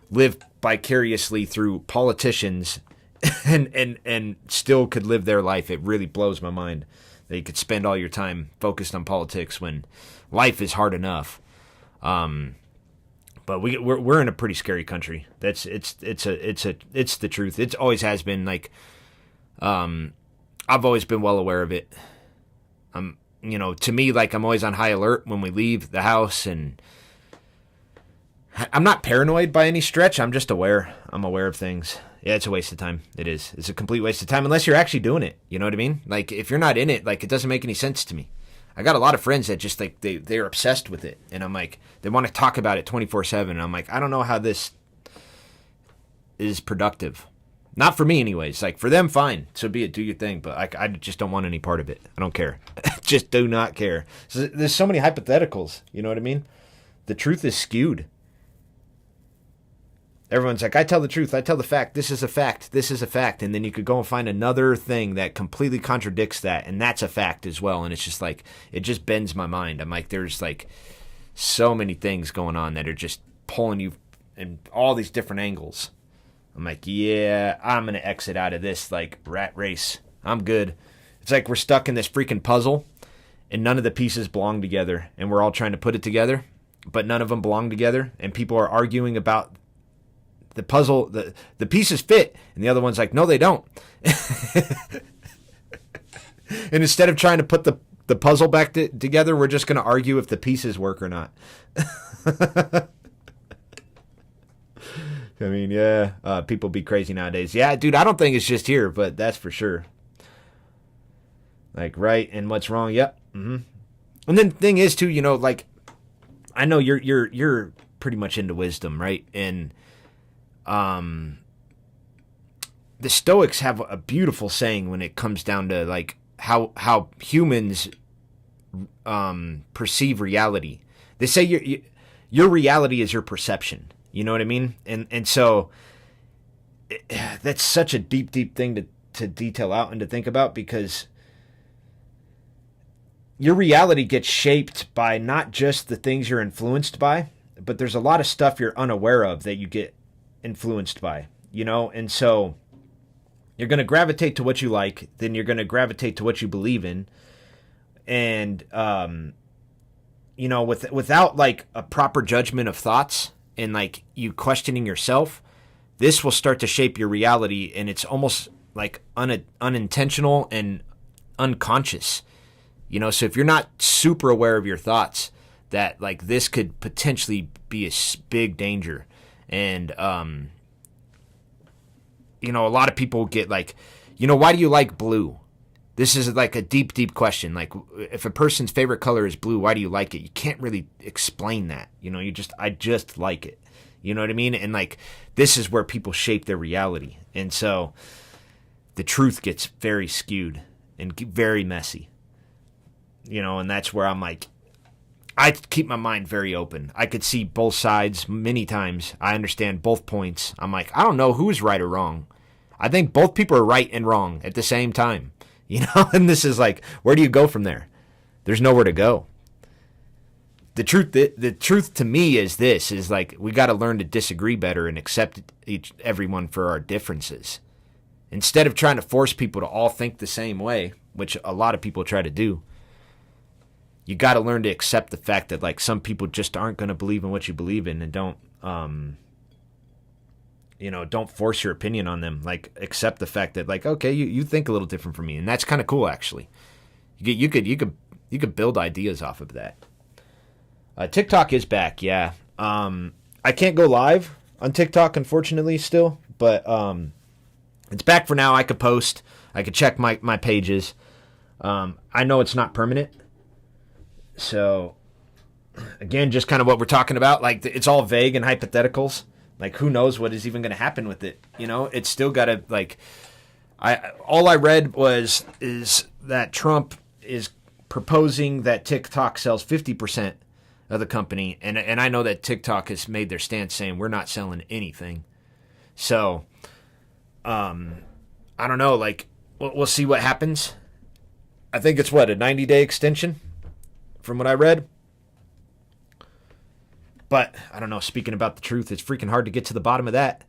live vicariously through politicians and still could live their life. It really blows my mind that you could spend all your time focused on politics when life is hard enough. But we're in a pretty scary country. It's the truth. It always has been. Like, I've always been well aware of it. You know, to me, like I'm always on high alert when we leave the house, and I'm not paranoid by any stretch. I'm just aware. I'm aware of things. Yeah, it's a waste of time. It is. It's a complete waste of time unless you're actually doing it. You know what I mean? Like if you're not in it, like it doesn't make any sense to me. I got a lot of friends that just like they're obsessed with it, and I'm like they want to talk about it 24/7. And I'm like I don't know how this is productive. Not for me, anyways. Like, for them, fine. So be it. Do your thing. But I just don't want any part of it. I don't care. Just do not care. So there's so many hypotheticals. You know what I mean? The truth is skewed. Everyone's like, I tell the truth. I tell the fact. This is a fact. This is a fact. And then you could go and find another thing that completely contradicts that. And that's a fact as well. And it's just like, it just bends my mind. I'm like, there's like so many things going on that are just pulling you in all these different angles. I'm like, yeah, I'm going to exit out of this, like, rat race. I'm good. It's like we're stuck in this freaking puzzle, and none of the pieces belong together, and we're all trying to put it together, but none of them belong together, and people are arguing about the puzzle. The pieces fit, and the other one's like, no, they don't. And instead of trying to put the puzzle back together, we're just going to argue if the pieces work or not. I mean, yeah, people be crazy nowadays. Yeah, dude, I don't think it's just here, but that's for sure. Like, right and what's wrong? Yep. Mm-hmm. And then the thing is, too, you know, like, I know you're pretty much into wisdom, right? And the Stoics have a beautiful saying when it comes down to like how humans perceive reality. They say your reality is your perception. You know what I mean? And so that's such a deep thing to detail out and to think about, because your reality gets shaped by not just the things you're influenced by, but there's a lot of stuff you're unaware of that you get influenced by, you know? And so you're going to gravitate to what you like, then you're going to gravitate to what you believe in. And, you know, without like a proper judgment of thoughts, and like you questioning yourself, this will start to shape your reality, and it's almost like unintentional and unconscious. You know, so if you're not super aware of your thoughts, that like this could potentially be a big danger. And you know, a lot of people get like, you know, why do you like blue? This is like a deep, deep question. Like, if a person's favorite color is blue, why do you like it? You can't really explain that. I just like it. You know what I mean? And like, this is where people shape their reality. And so the truth gets very skewed and very messy. And that's where I'm like, I keep my mind very open. I could see both sides many times. I understand both points. I'm like, I don't know who's right or wrong. I think both people are right and wrong at the same time. And this is like, where do you go from there? There's nowhere to go. The truth to me is like, we got to learn to disagree better and accept everyone for our differences. Instead of trying to force people to all think the same way, which a lot of people try to do, you got to learn to accept the fact that like some people just aren't going to believe in what you believe in, and don't force your opinion on them. Like, accept the fact that like, okay, you think a little different from me, and that's kind of cool actually. You could build ideas off of that. TikTok is back, yeah. I can't go live on TikTok unfortunately still, but it's back for now. I could post. I could check my pages. I know it's not permanent. So, again, just kind of what we're talking about. Like, it's all vague and hypotheticals. Like, who knows what is even going to happen with it? It's still got to, like, all I read is that Trump is proposing that TikTok sells 50% of the company. And I know that TikTok has made their stance saying we're not selling anything. So, I don't know. Like, we'll see what happens. I think it's, a 90-day extension from what I read. But, I don't know, speaking about the truth, it's freaking hard to get to the bottom of that.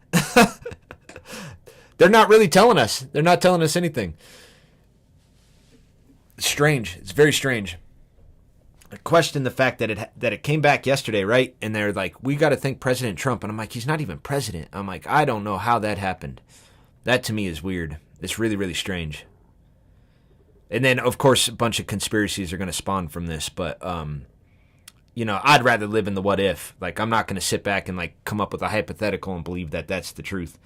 They're not really telling us. They're not telling us anything. It's strange. It's very strange. I question the fact that it came back yesterday, right? And they're like, we got to thank President Trump. And I'm like, he's not even president. I'm like, I don't know how that happened. That to me is weird. It's really, really strange. And then, of course, a bunch of conspiracies are going to spawn from this. But, I'd rather live in the what if. Like, I'm not going to sit back and, like, come up with a hypothetical and believe that that's the truth.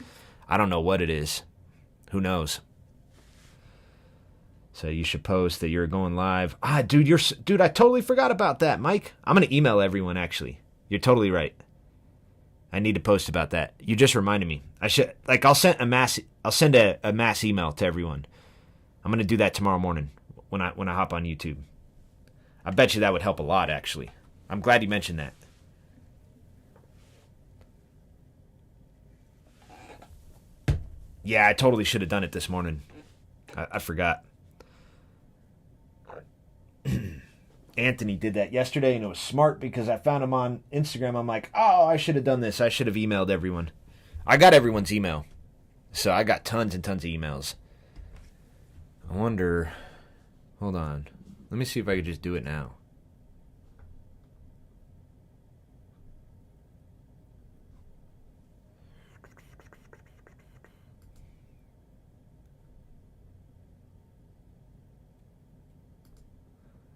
I don't know what it is. Who knows? So you should post that you're going live. Dude, I totally forgot about that, Mike. I'm going to email everyone, actually. You're totally right. I need to post about that. You just reminded me. I'll send a mass email to everyone. I'm going to do that tomorrow morning when I hop on YouTube. I bet you that would help a lot, actually. I'm glad you mentioned that. Yeah, I totally should have done it this morning. I forgot. Anthony did that yesterday, and it was smart because I found him on Instagram. I'm like, oh, I should have done this. I should have emailed everyone. I got everyone's email. So I got tons and tons of emails. I wonder... Hold on. Let me see if I could just do it now.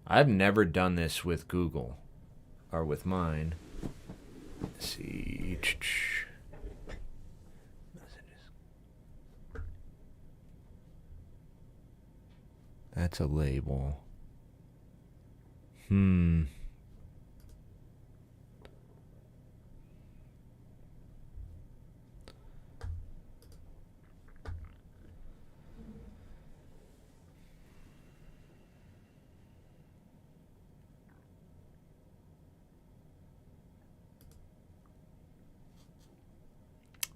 I've never done this with Google or with mine. Let's see. That's a label.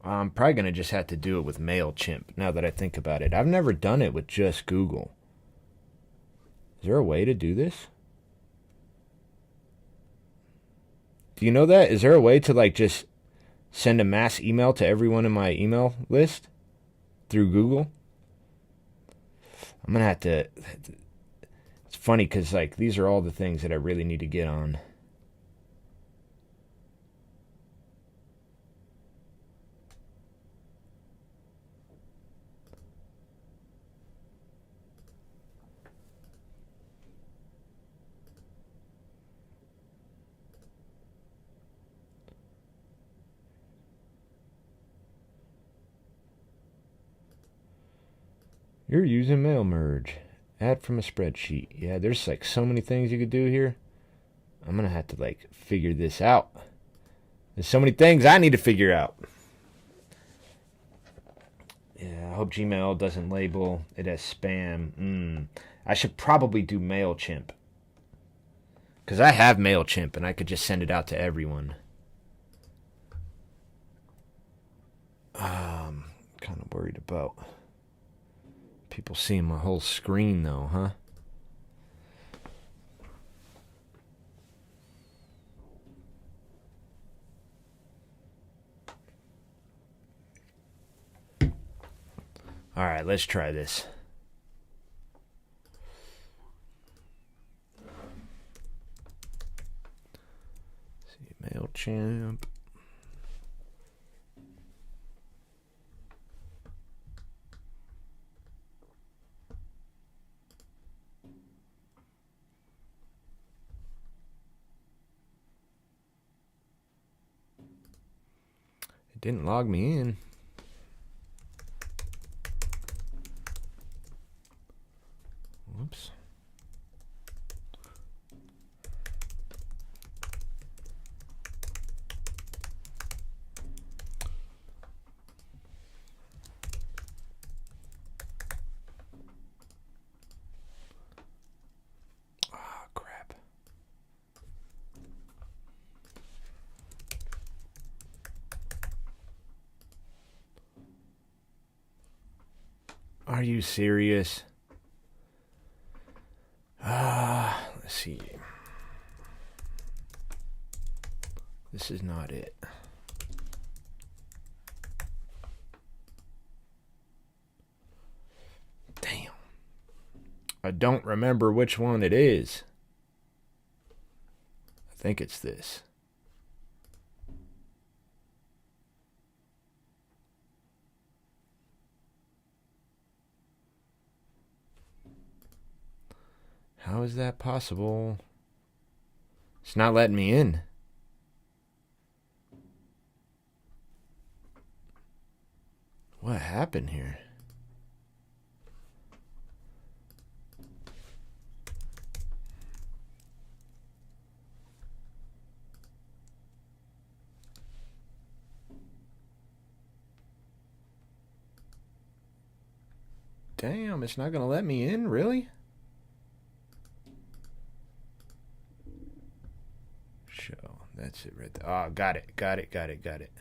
I'm probably going to just have to do it with MailChimp now that I think about it. I've never done it with just Google. Is there a way to do this? Do you know that? Is there a way to like just send a mass email to everyone in my email list through Google? I'm going to have to... It's funny because like these are all the things that I really need to get on. You're using Mail Merge. Add from a spreadsheet. Yeah, there's like so many things you could do here. I'm gonna have to like figure this out. There's so many things I need to figure out. Yeah, I hope Gmail doesn't label it as spam. I should probably do MailChimp. Because I have MailChimp and I could just send it out to everyone. Kind of worried about people seeing my whole screen though, huh? Alright, let's try this. See, MailChimp. It didn't log me in. Whoops. Ah, crap. Are you serious? Let's see. This is not it. Damn. I don't remember which one it is. I think it's this. How is that possible? It's not letting me in. What happened here? Damn, it's not gonna let me in, really? Show. That's it right there. Oh, got it.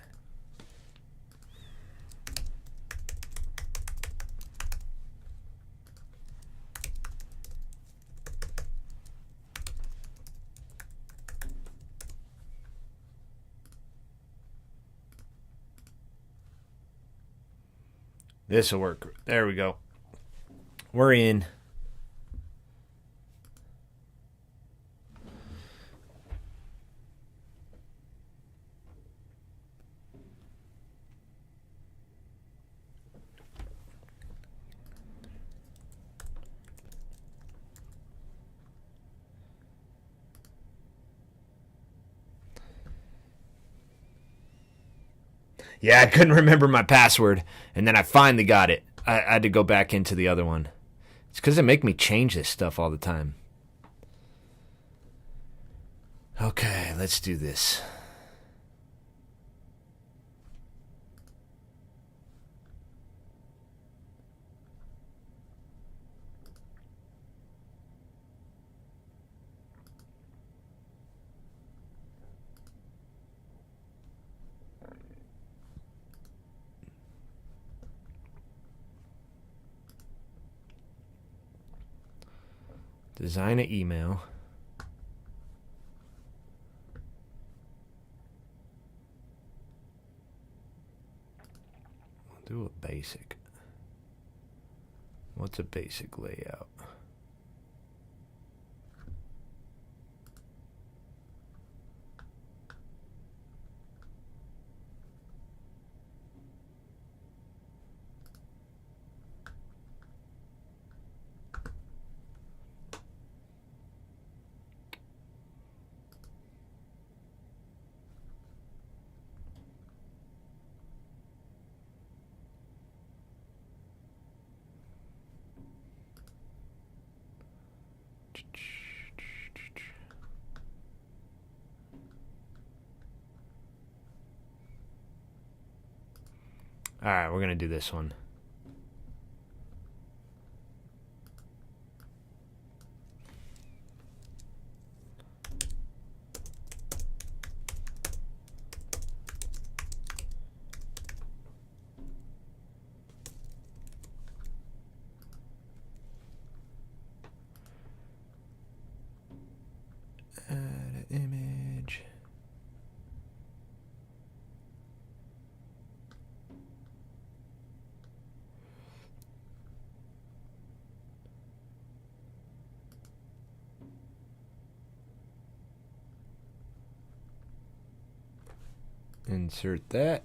This'll work. There we go. We're in. Yeah, I couldn't remember my password, and then I finally got it. I had to go back into the other one. It's because they make me change this stuff all the time. Okay, let's do this. Design an email. We'll do a basic. What's a basic layout? Alright, we're gonna do this one. Add image. Insert that.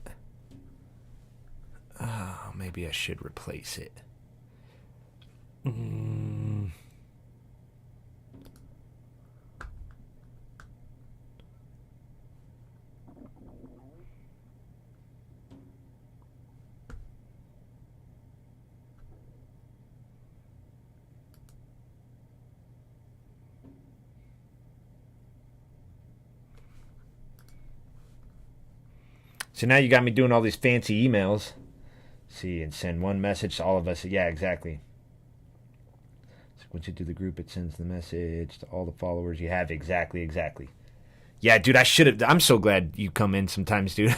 Oh, maybe I should replace it. So now you got me doing all these fancy emails. See, and send one message to all of us. Yeah, exactly. So once you do the group, it sends the message to all the followers you have. Exactly. Yeah, dude, I should have. I'm so glad you come in sometimes, dude.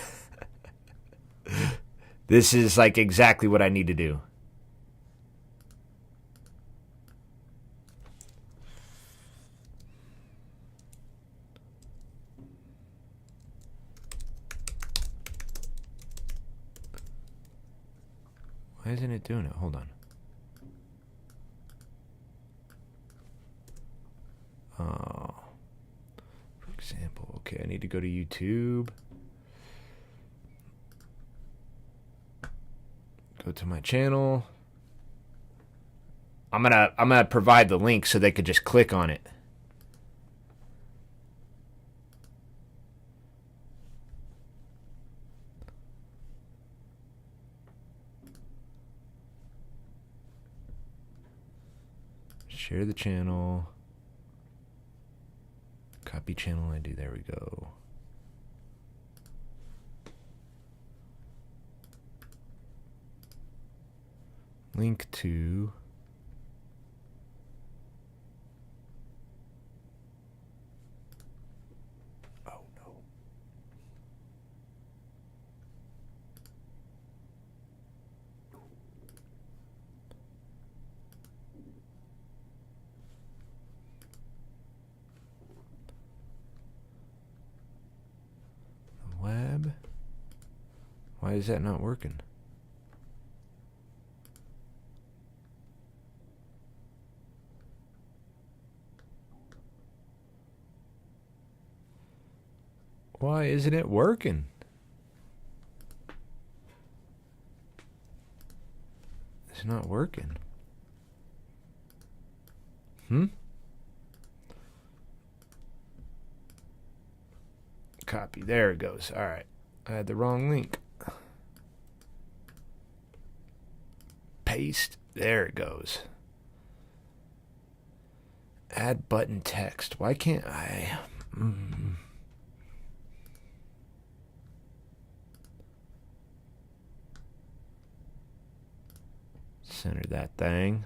This is like exactly what I need to do. Why isn't it doing it? Hold on. Oh. For example, okay, I need to go to YouTube. Go to my channel. I'm gonna provide the link so they could just click on it. Share the channel. Copy channel ID. There we go. Link to. Oh no. Web. Why is that not working? Why isn't it working? It's not working. Copy. There it goes. All right. I had the wrong link. Paste. There it goes. Add button text. Why can't I? Center that thing.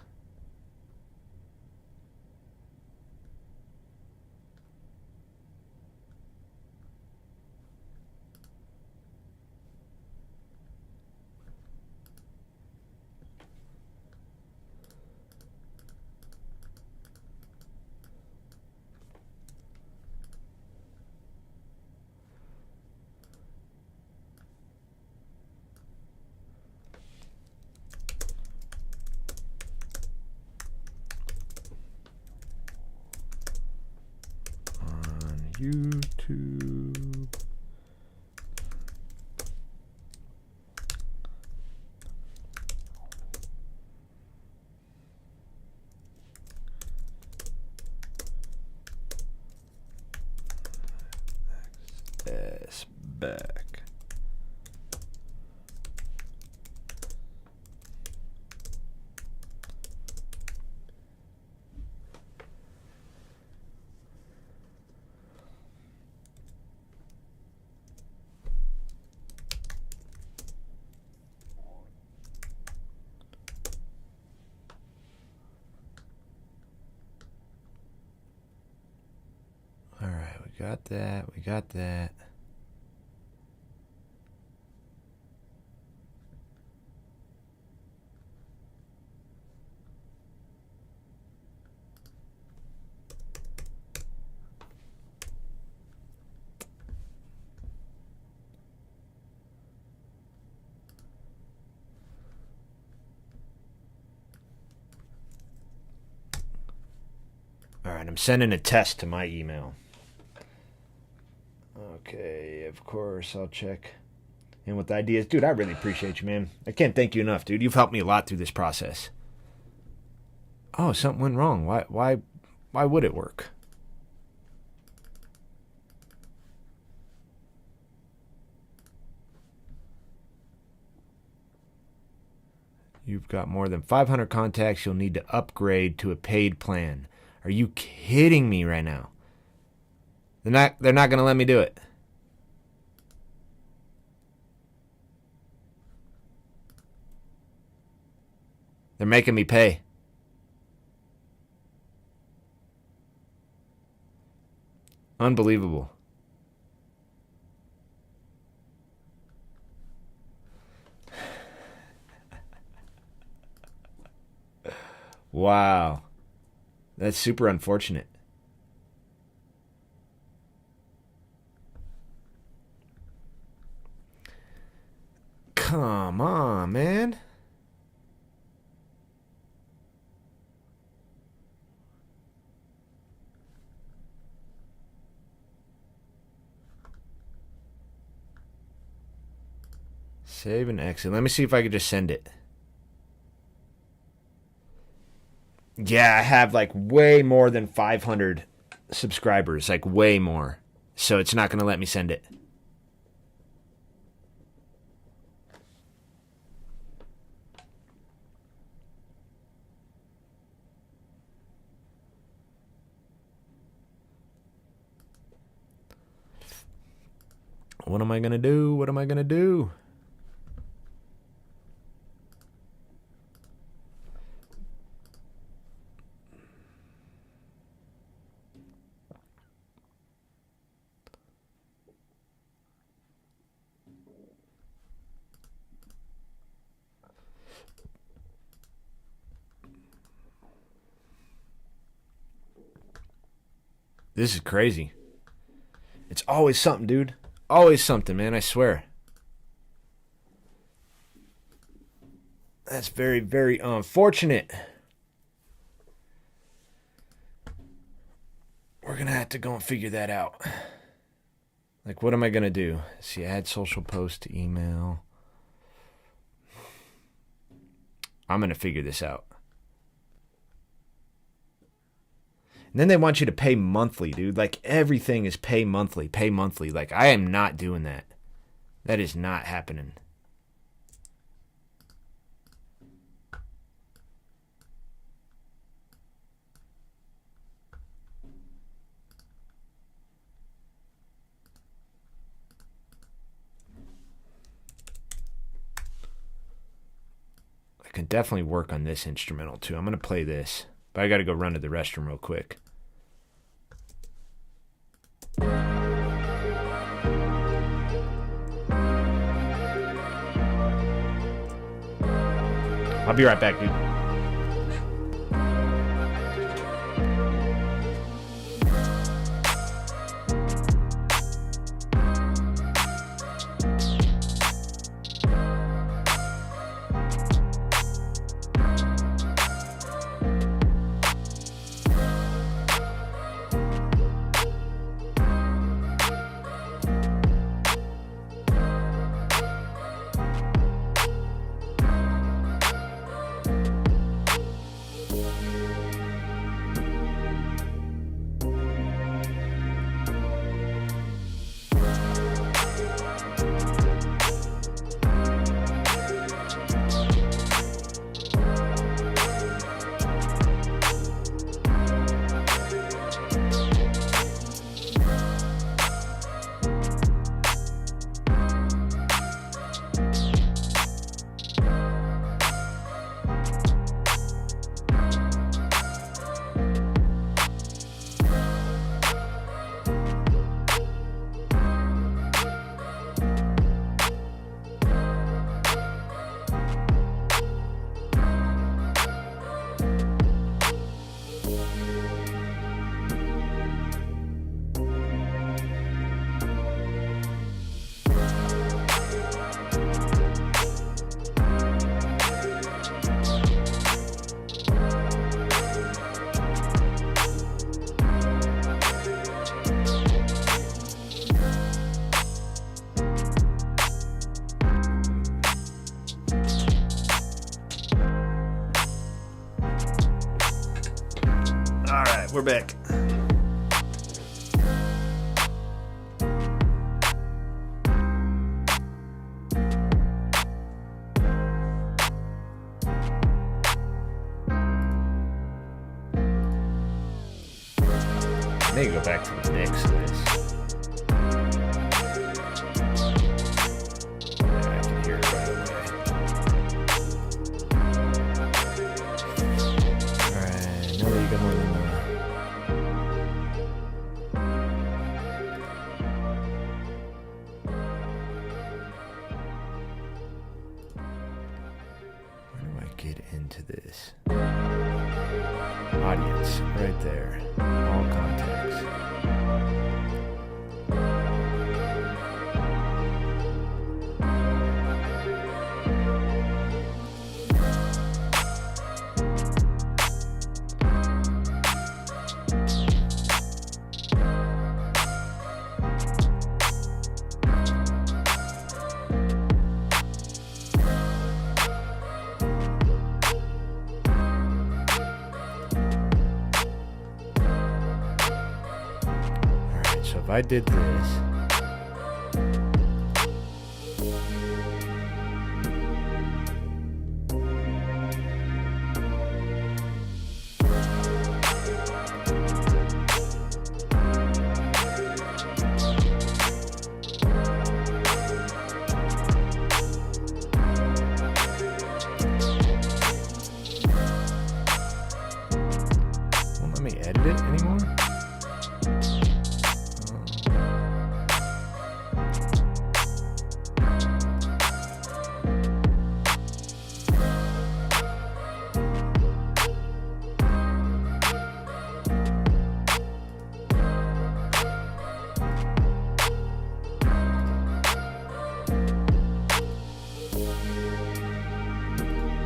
YouTube. XS back. We got that. We got that. All right, I'm sending a test to my email. Okay, of course, I'll check in with ideas. Dude, I really appreciate you, man. I can't thank you enough, dude. You've helped me a lot through this process. Oh, something went wrong. Why would it work? You've got more than 500 contacts. You'll need to upgrade to a paid plan. Are you kidding me right now? They're not going to let me do it. They're making me pay. Unbelievable. Wow. That's super unfortunate. Come on, man. Save and exit. Let me see if I could just send it. Yeah, I have like way more than 500 subscribers, like way more. So it's not going to let me send it. What am I going to do? What am I going to do? This is crazy. It's always something, dude. Always something, man, I swear. That's very, very unfortunate. We're going to have to go and figure that out. Like, what am I going to do? See, add social post to email. I'm going to figure this out. And then they want you to pay monthly, dude. Like, everything is pay monthly, pay monthly. Like, I am not doing that. That is not happening. I can definitely work on this instrumental, too. I'm going to play this. But I got to go run to the restroom real quick. I'll be right back, dude. We're back. I need to go back to the mix of this. Yeah, I can hear it right away. Alright, now that you got more than where do I get into this? Audience, right there. All contacts. So if I did this, won't let me edit it anymore?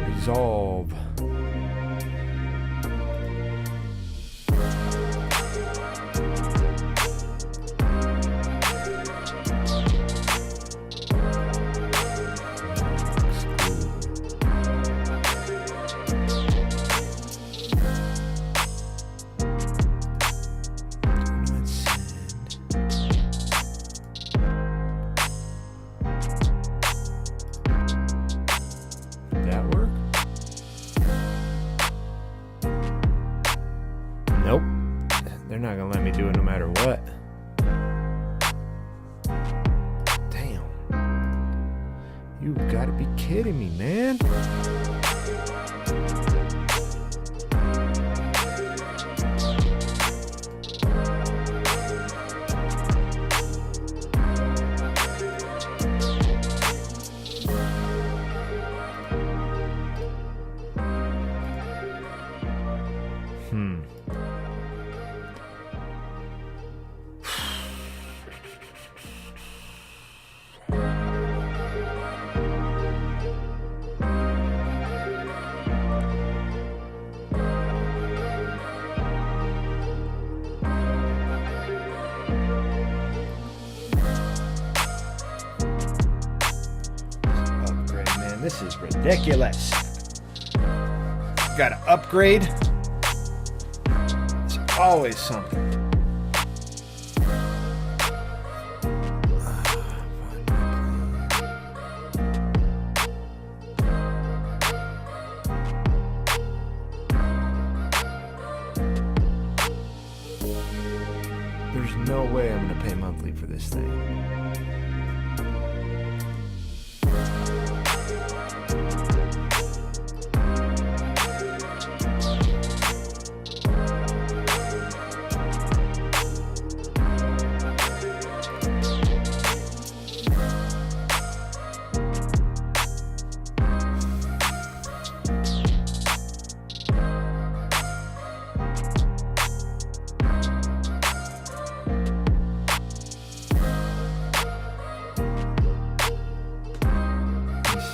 Resolve. Nope. They're not gonna let me do it no matter what. Damn. You gotta be kidding me, man. This is ridiculous. Gotta upgrade. It's always something. There's no way I'm gonna pay monthly for this thing.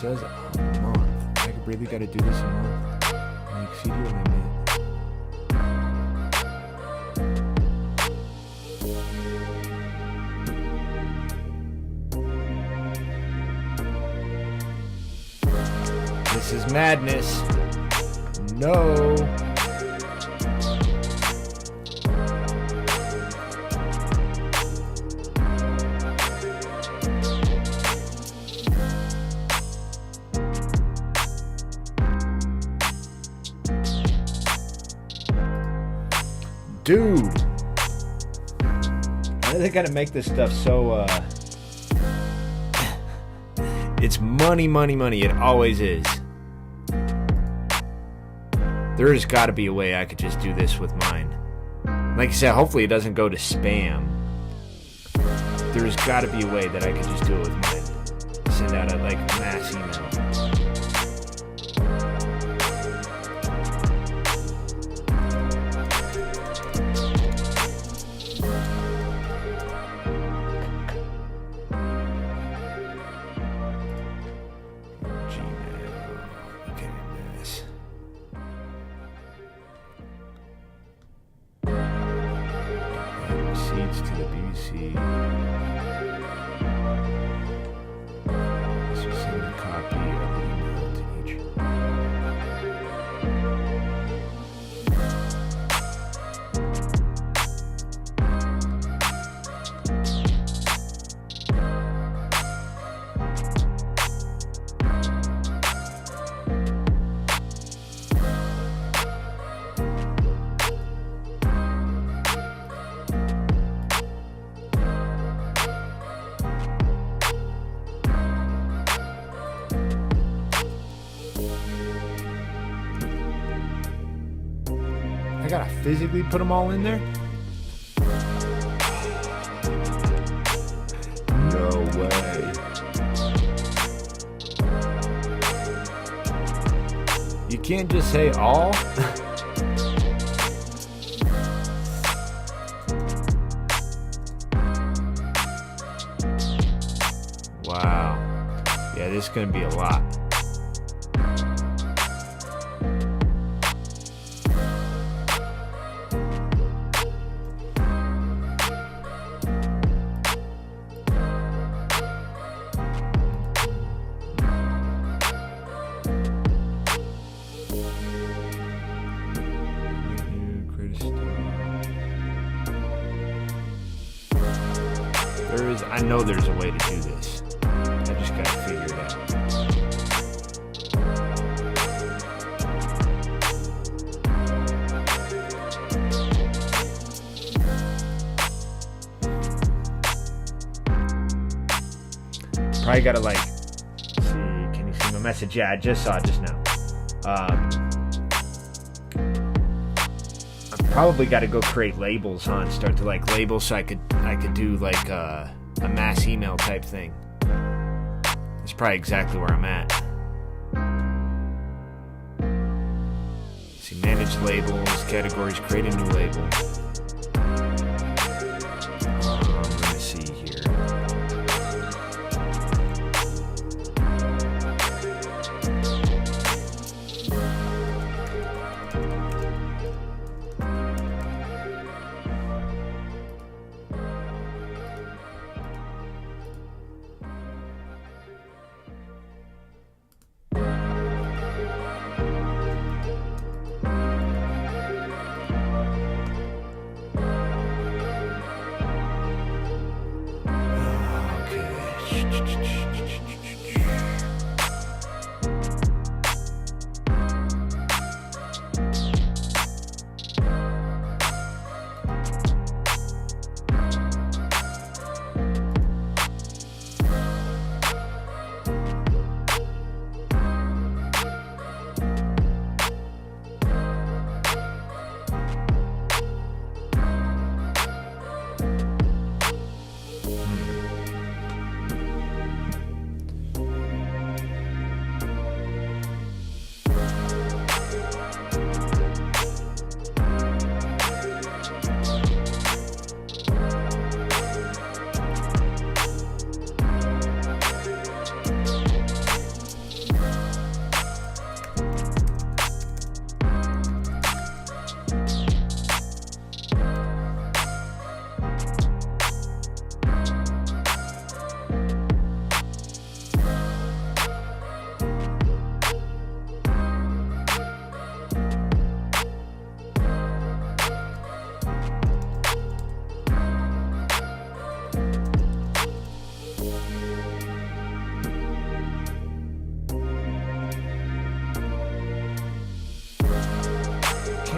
Says a month. I really gotta do this a month. I exceed your limit. This is madness. No. Dude. Why do they gotta make this stuff so, It's money, money, money. It always is. There's gotta be a way I could just do this with mine. Like I said, hopefully it doesn't go to spam. There's gotta be a way that I could just do it with mine. Send out a, like, mass email. Receipts to the BBC. This will send a copy of the email to each. I gotta physically put them all in there? No way. You can't just say all? Wow. Yeah, this is gonna be a lot. I know there's a way to do this. I just gotta figure it out. Probably gotta like see. Can you see my message? Yeah, I just saw it just now. I probably got to go create labels, huh? And start to like label so I could do like a mass email type thing. That's probably exactly where I'm at. See, manage labels, categories, create a new label. Let me see here.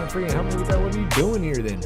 Freaking help me with that. What are you doing here then?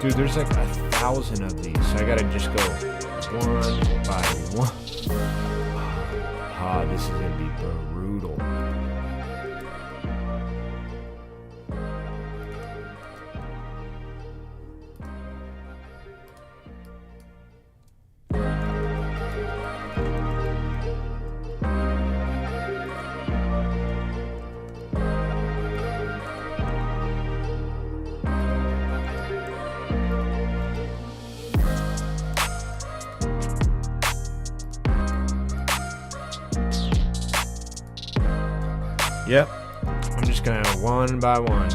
Dude, there's like 1,000 of these, so I gotta just go one by one. Ah, this is gonna be brutal. Yep, I'm just gonna one by one.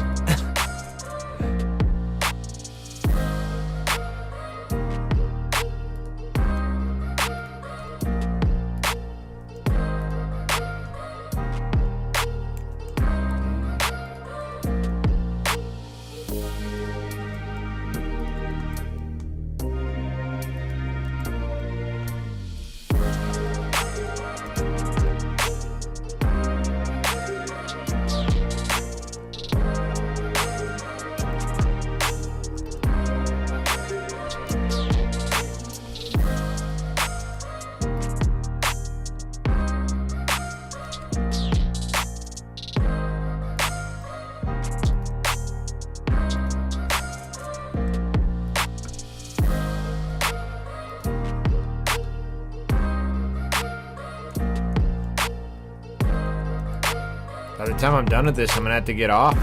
By the time I'm done with this, I'm gonna have to get off.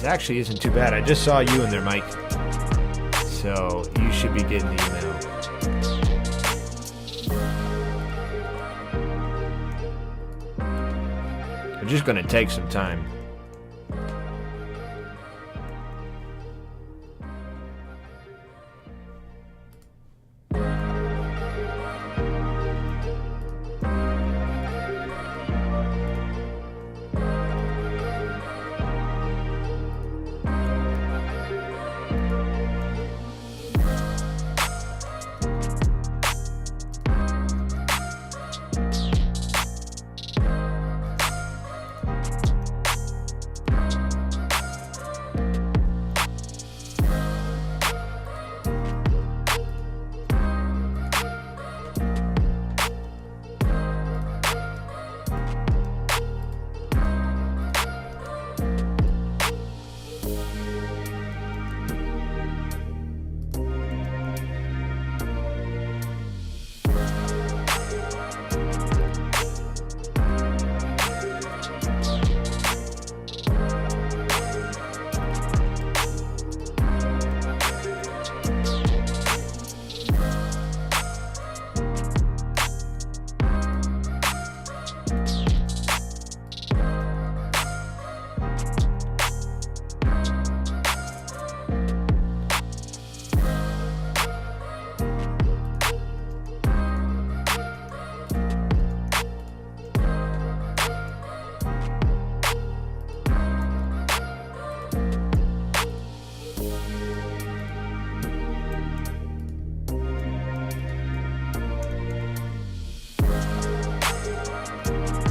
Actually isn't too bad. I just saw you in there, Mike. So you should be getting the email. I'm just gonna take some time.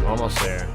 Almost there.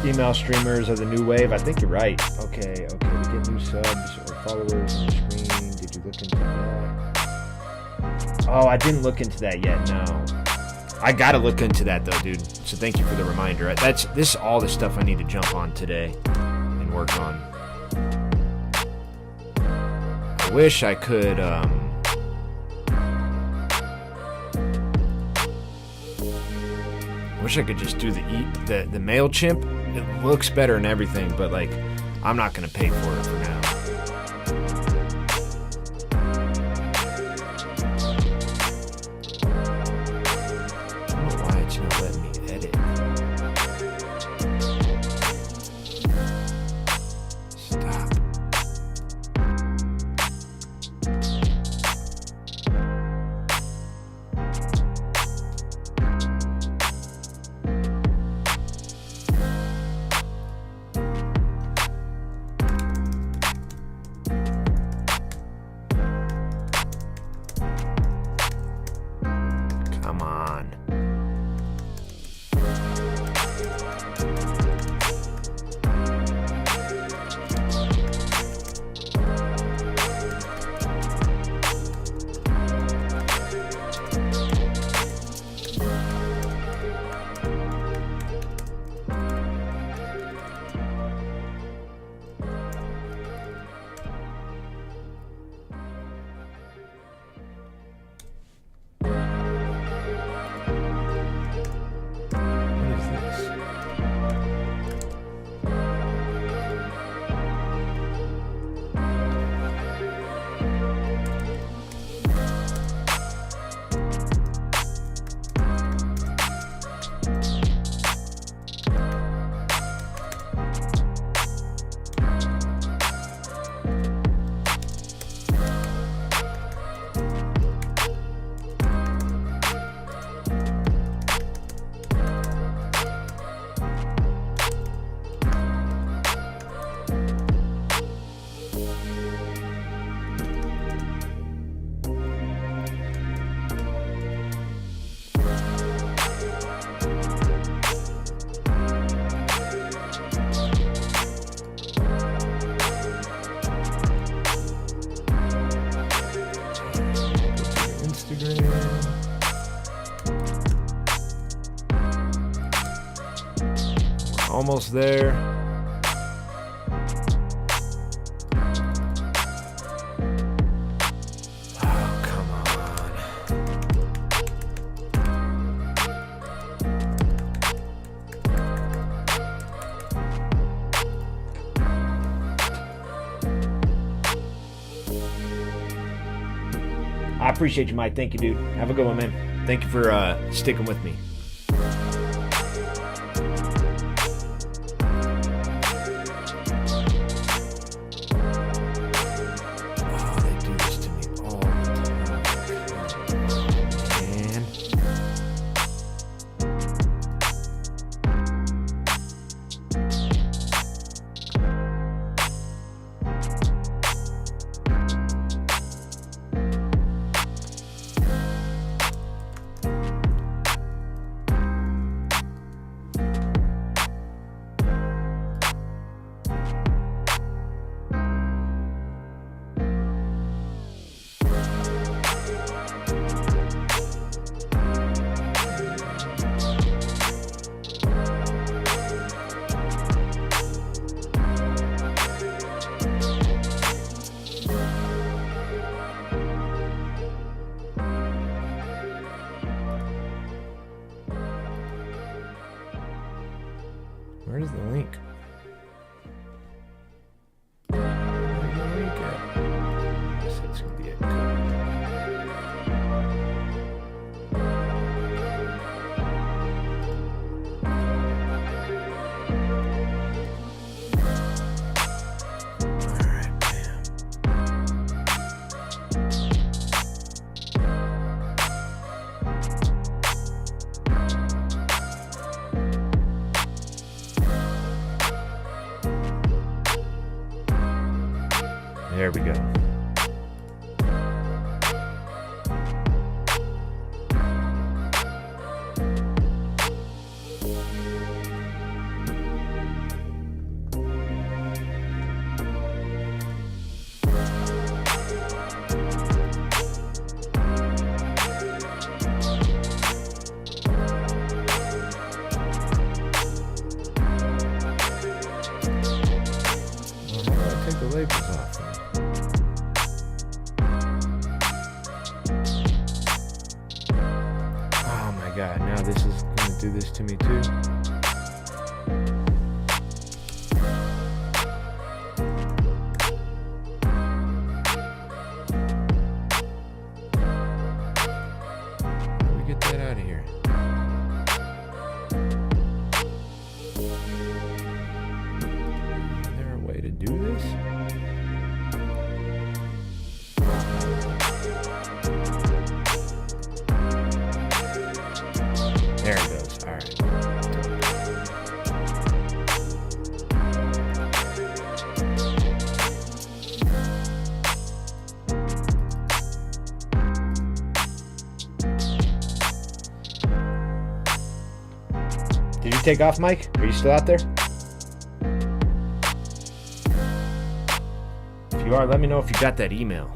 Email streamers are the new wave. I think you're right. Okay. To get new subs or followers on the screen. Did you look into that? Oh, I didn't look into that yet. No. I gotta look into that though, dude. So thank you for the reminder. This is all the stuff I need to jump on today and work on. I wish I could. I wish I could just do the MailChimp. It looks better and everything, but like, I'm not gonna pay for it for now. Almost there. Oh, come on. I appreciate you, Mike. Thank you, dude. Have a good one, man. Thank you for sticking with me. Where's the link? Where's the link at? It's gonna be it. Alright, bam. There we go. the labels off then. Oh my god, now this is gonna do this to me too. How do we get that out of here? Is there a way to do this? There it goes. All right. Did you take off, Mike? Are you still out there? If you are, let me know if you got that email.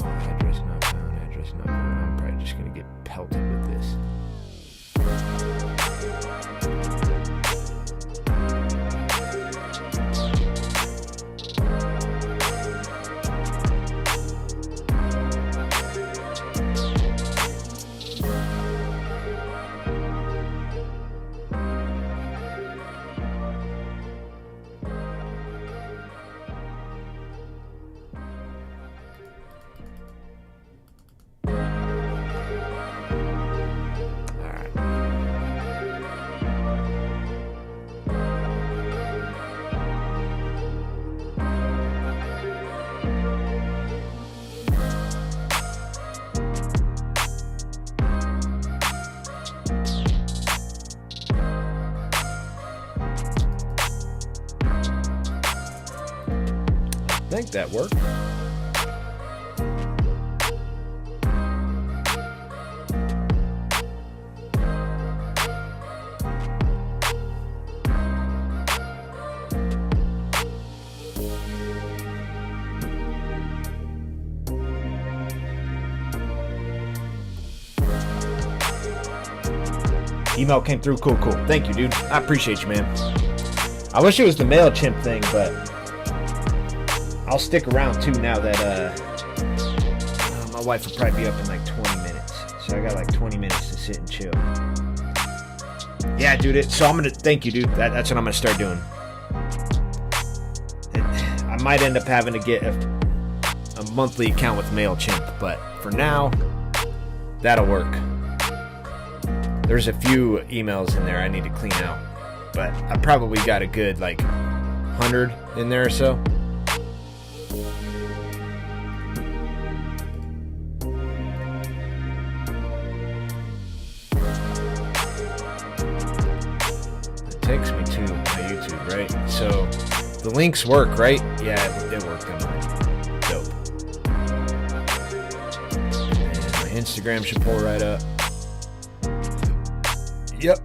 Oh, address not found, address not found. I'm probably just gonna get pelted with this. I think that worked. Email came through. Cool. Thank you, dude. I appreciate you, man. I wish it was the MailChimp thing, but I'll stick around too now that my wife will probably be up in like 20 minutes. So I got like 20 minutes to sit and chill. Yeah, dude. So I'm gonna thank you, dude. That's what I'm gonna start doing. I might end up having to get a monthly account with MailChimp, but for now, that'll work. There's a few emails in there I need to clean out, but I probably got a good like 100 in there or so. Takes me to my YouTube, right? So the links work, right? Yeah, it worked on mine. Dope. And my Instagram should pull right up. Yep.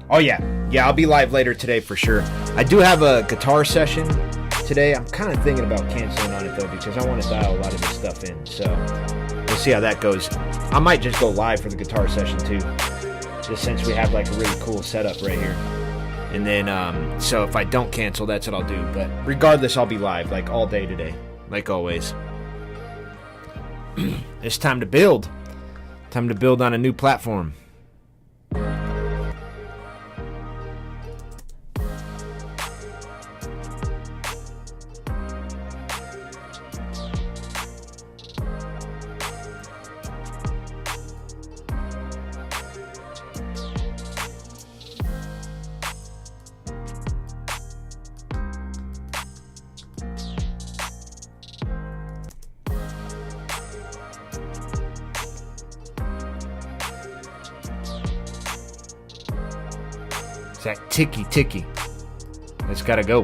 Oh yeah, I'll be live later today for sure. I do have a guitar session today. I'm kind of thinking about canceling on it though because I want to dial a lot of this stuff in. So we'll see how that goes. I might just go live for the guitar session too, just since we have like a really cool setup right here. And then, so if I don't cancel, that's what I'll do. But regardless, I'll be live like all day today, like always. It's time to build. Time to build on a new platform. That ticky. It's gotta go.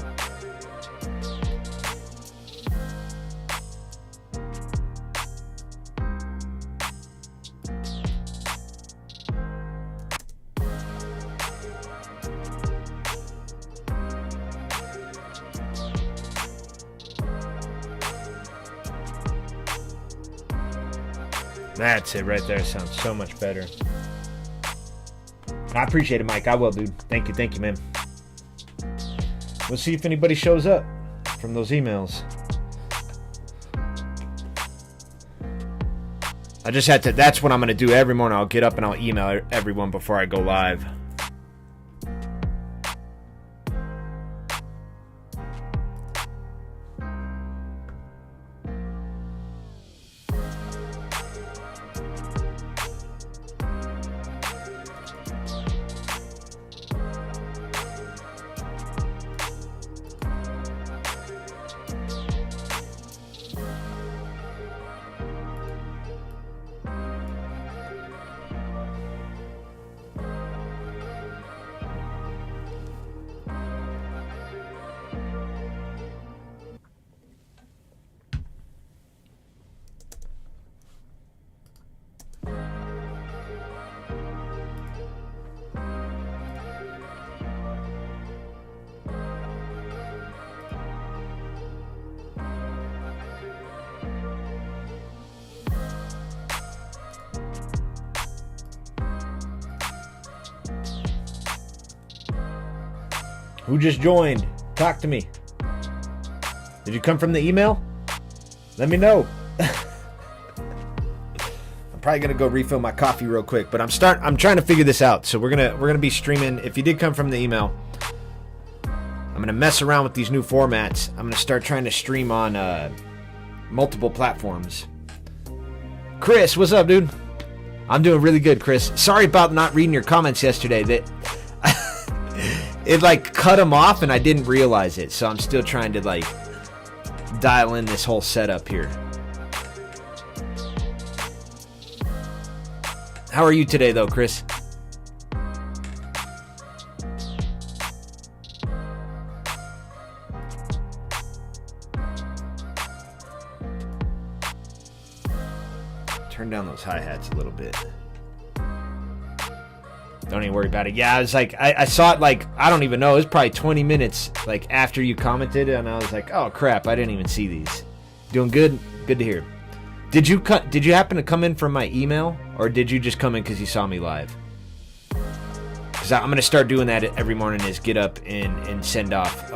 That's it right there. Sounds so much better. I appreciate it, Mike. I will, dude. Thank you, man. We'll see if anybody shows up from those emails. I just had to, that's what I'm going to do every morning. I'll get up and I'll email everyone before I go live. Who just joined? Talk to me. Did you come from the email? Let me know. I'm probably gonna go refill my coffee real quick, but I'm trying to figure this out. So we're gonna be streaming. If you did come from the email, I'm gonna mess around with these new formats. I'm gonna start trying to stream on multiple platforms. Chris, what's up, dude? I'm doing really good, Chris. Sorry about not reading your comments yesterday. It like cut them off and I didn't realize it. So I'm still trying to like dial in this whole setup here. How are you today though, Chris? Turn down those hi-hats a little bit. Don't even worry about it. Yeah, I was like, I saw it like, I don't even know. It was probably 20 minutes like after you commented, and I was like, oh crap, I didn't even see these. Doing good? Good to hear. Did you happen to come in from my email, or did you just come in because you saw me live? Because I'm going to start doing that every morning, is get up and send off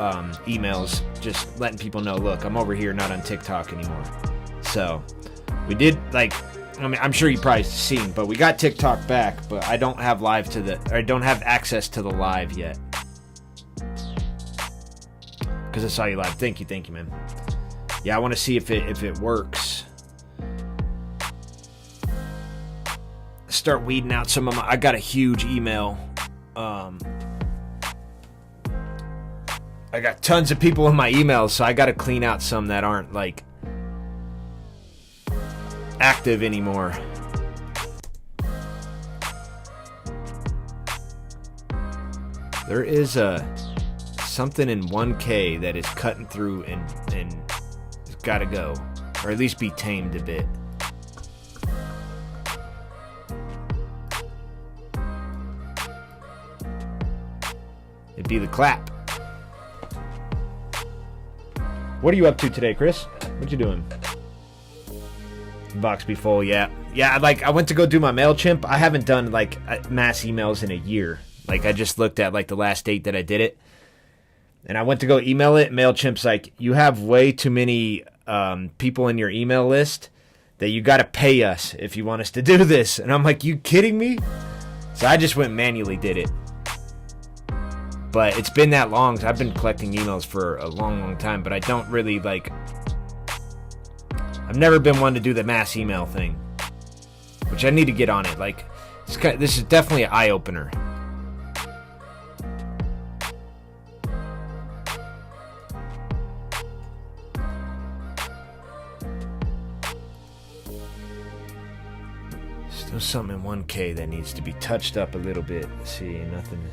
emails, just letting people know, look, I'm over here, not on TikTok anymore. So we did like, I mean, I'm sure you probably seen, but we got TikTok back, but I don't have I don't have access to the live yet. Because I saw you live. Thank you, man. Yeah, I want to see if it works. Start weeding out some of I got a huge email. I got tons of people in my emails, so I got to clean out some that aren't like active anymore. There is something in 1K that is cutting through and it's got to go, or at least be tamed a bit. It'd be the clap. What are you up to today, Chris? What you doing? Box be full, yeah. Like I went to go do my MailChimp. I haven't done like mass emails in a year. Like I just looked at like the last date that I did it, and I went to go email it. MailChimp's like, you have way too many people in your email list that you got to pay us if you want us to do this. And I'm like, you kidding me? So I just went manually did it. But it's been that long. So I've been collecting emails for a long time, but I don't really like. I've never been one to do the mass email thing, which I need to get on it. Like, this is definitely an eye-opener. Still something in 1K that needs to be touched up a little bit. Let's see, nothing.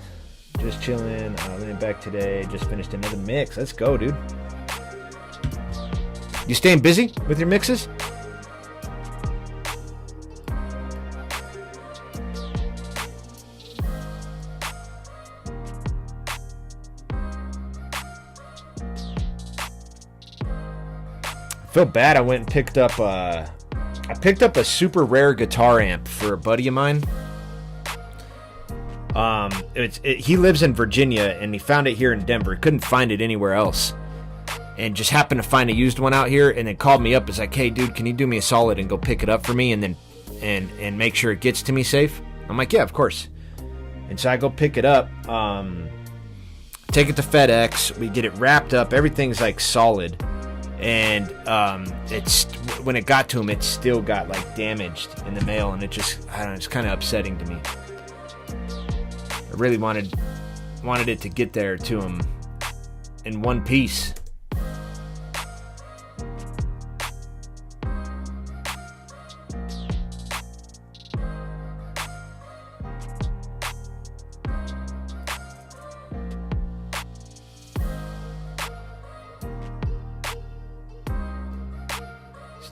Just chilling. Laying back today. Just finished another mix. Let's go, dude. You staying busy with your mixes? I feel bad. I went and picked up I picked up a super rare guitar amp for a buddy of mine. He lives in Virginia, and he found it here in Denver. Couldn't find it anywhere else, and just happened to find a used one out here. And then called me up. It's like, hey, dude, can you do me a solid and go pick it up for me, and then and make sure it gets to me safe? I'm like, yeah, of course. And so I go pick it up. Take it to FedEx. We get it wrapped up. Everything's like solid. And it's when it got to him, it still got like damaged in the mail, and it just, I don't know, it's kind of upsetting to me. I really wanted it to get there to him in one piece.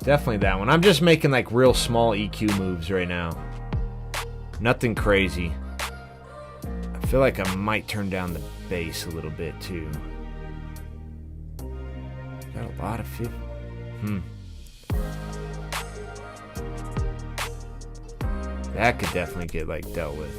Definitely that one. I'm just making like real small EQ moves right now. Nothing crazy. I feel like I might turn down the bass a little bit too. Got a lot of fit. That could definitely get like dealt with.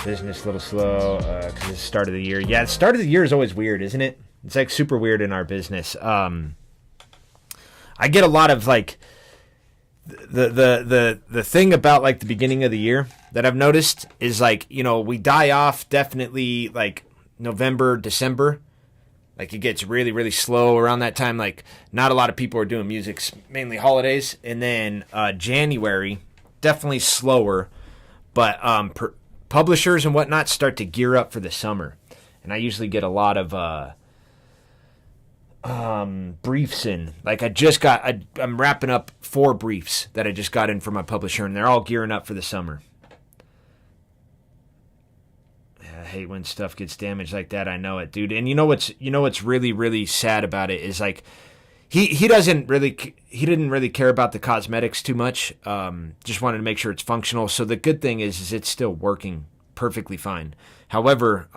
Business a little slow because it's the start of the year. Yeah, the start of the year is always weird, isn't it? It's like super weird in our business. I get a lot of like the thing about like the beginning of the year that I've noticed is like, you know, we die off definitely like November, December. Like it gets really, really slow around that time. Like not a lot of people are doing music, mainly holidays. And then January, definitely slower, but publishers and whatnot start to gear up for the summer, and I usually get a lot of briefs in. Like I'm wrapping up 4 briefs that I just got in from my publisher, and they're all gearing up for the summer. I hate when stuff gets damaged like that. I know it, dude. And you know what's really, really sad about it is like he didn't really care about the cosmetics too much. Just wanted to make sure it's functional. So the good thing is it's still working perfectly fine. However,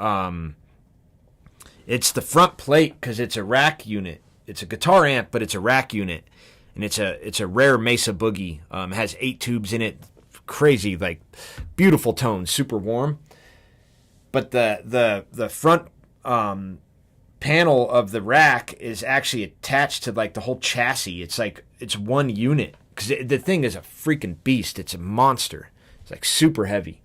it's the front plate because it's a rack unit. It's a guitar amp, but it's a rack unit, and it's a rare Mesa Boogie. It has 8 tubes in it, crazy, like beautiful tones, super warm. But the front panel of the rack is actually attached to like the whole chassis. It's like it's one unit because the thing is a freaking beast. It's a monster. It's like super heavy,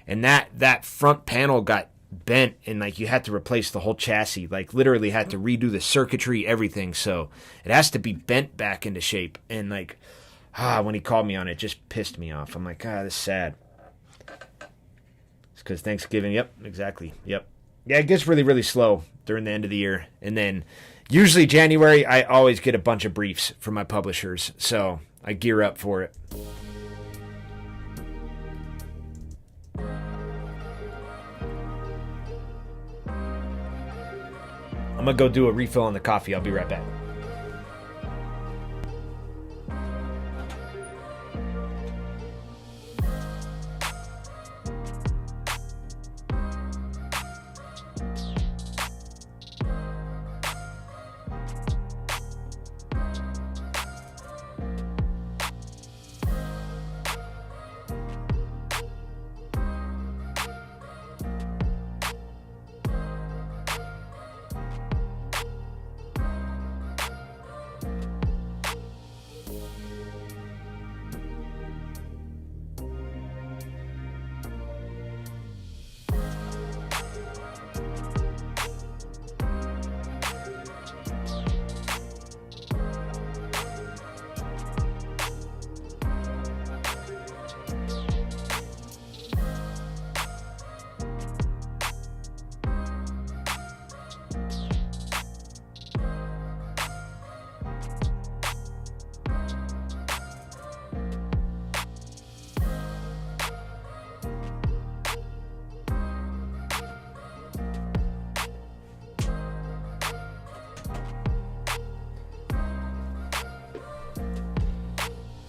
and that front panel got bent, and like you had to replace the whole chassis. Like literally had to redo the circuitry, everything. So it has to be bent back into shape. And like when he called me on it, it just pissed me off. I'm like, this is sad. It's because Thanksgiving. Yep, exactly. Yep. Yeah, it gets really, really slow during the end of the year. And then usually January, I always get a bunch of briefs from my publishers. So I gear up for it. I'm going to go do a refill on the coffee. I'll be right back.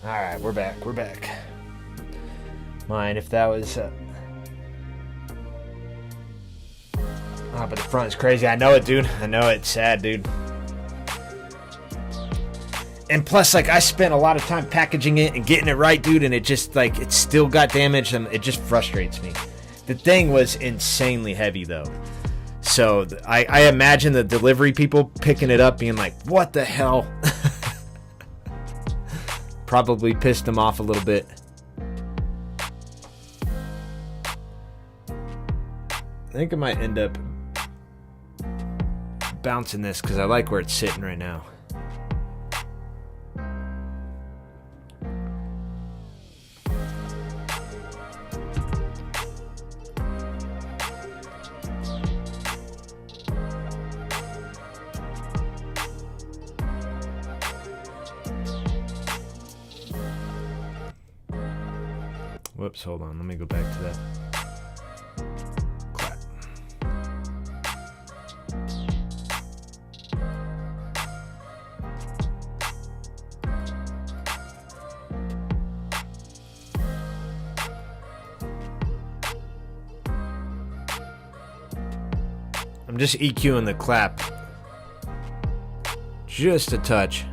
Alright, we're back. Mind if that was... but the front is crazy. I know it, dude. I know it's sad, dude. And plus, like, I spent a lot of time packaging it and getting it right, dude, and it just, like, it still got damaged, and it just frustrates me. The thing was insanely heavy, though. So, I imagine the delivery people picking it up being like, what the hell? Probably pissed them off a little bit. I think I might end up bouncing this because I like where it's sitting right now. Whoops, hold on. Let me go back to that. Clap. I'm just EQing the clap. Just a touch.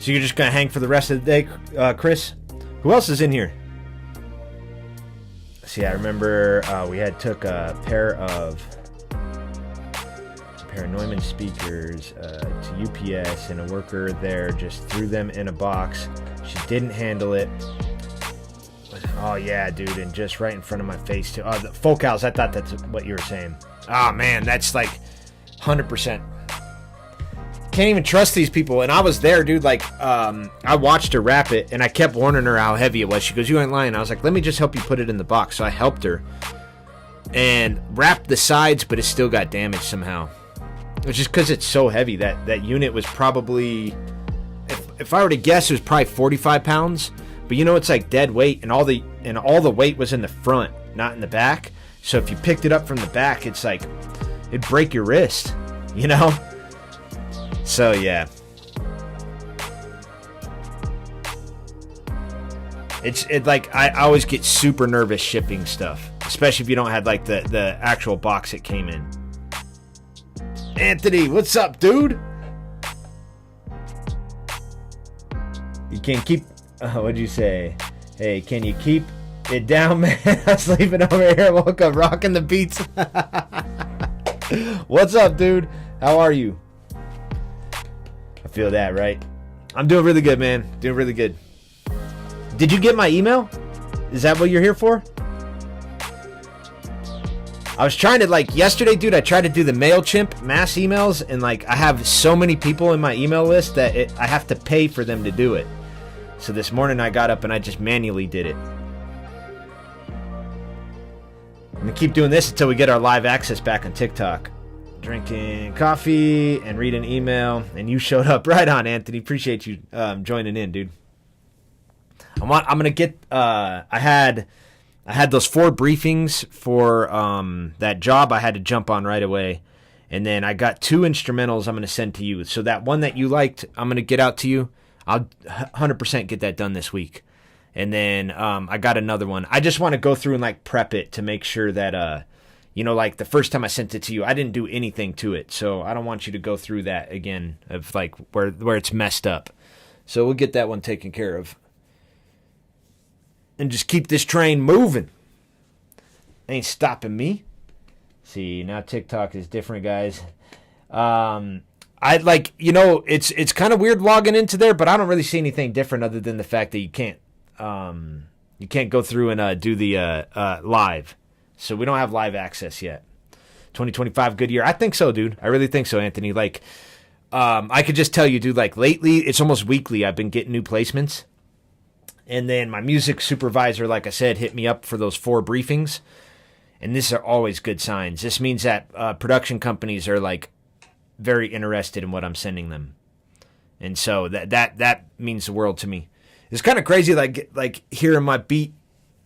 So you're just going to hang for the rest of the day, Chris? Who else is in here? See, I remember we had took a pair of Neumann speakers to UPS, and a worker there just threw them in a box. She didn't handle it. Oh, yeah, dude, and just right in front of my face, too. Oh, the Focals, I thought that's what you were saying. Oh, man, that's like 100%. Can't even trust these people. And I was there, dude. Like, I watched her wrap it, and I kept warning her how heavy it was. She goes, "You ain't lying." I was like, "Let me just help you put it in the box." So I helped her and wrapped the sides, but it still got damaged somehow. It's just because it's so heavy. That unit was probably, if I were to guess, it was probably 45 pounds. But you know, it's like dead weight, and all the weight was in the front, not in the back. So if you picked it up from the back, it's like it'd break your wrist, you know. So yeah, it's like I always get super nervous shipping stuff, especially if you don't have like the actual box it came in. Anthony, what's up, dude? You can keep. What'd you say? Hey, can you keep it down, man? I'm sleeping over here. Woke up rocking the beats. What's up, dude? How are you? I feel that, right? I'm doing really good, man. Doing really good. Did you get my email? Is that what you're here for? I was trying to, like, yesterday, dude, I tried to do the MailChimp mass emails, and, like, I have so many people in my email list that I have to pay for them to do it. So this morning I got up and I just manually did it. I'm going to keep doing this until we get our live access back on TikTok. Drinking coffee and reading email, and you showed up right on, Anthony. Appreciate you joining in, dude. I'm gonna get. I had those 4 briefings for that job. I had to jump on right away, and then I got 2 instrumentals. I'm gonna send to you. So that one that you liked, I'm gonna get out to you. I'll 100% get that done this week, and then I got another one. I just want to go through and like prep it to make sure that you know, like the first time I sent it to you, I didn't do anything to it. So I don't want you to go through that again of like where it's messed up. So we'll get that one taken care of. And just keep this train moving. Ain't stopping me. See, now TikTok is different, guys. I like, you know, it's kind of weird logging into there, but I don't really see anything different other than the fact that you can't go through and do the live. So we don't have live access yet. 2025, good year. I think so, dude. I really think so, Anthony. Like, I could just tell you, dude, like lately, it's almost weekly I've been getting new placements. And then my music supervisor, like I said, hit me up for those 4 briefings. And these are always good signs. This means that production companies are like very interested in what I'm sending them. And so that means the world to me. It's kind of crazy, like hearing my beat.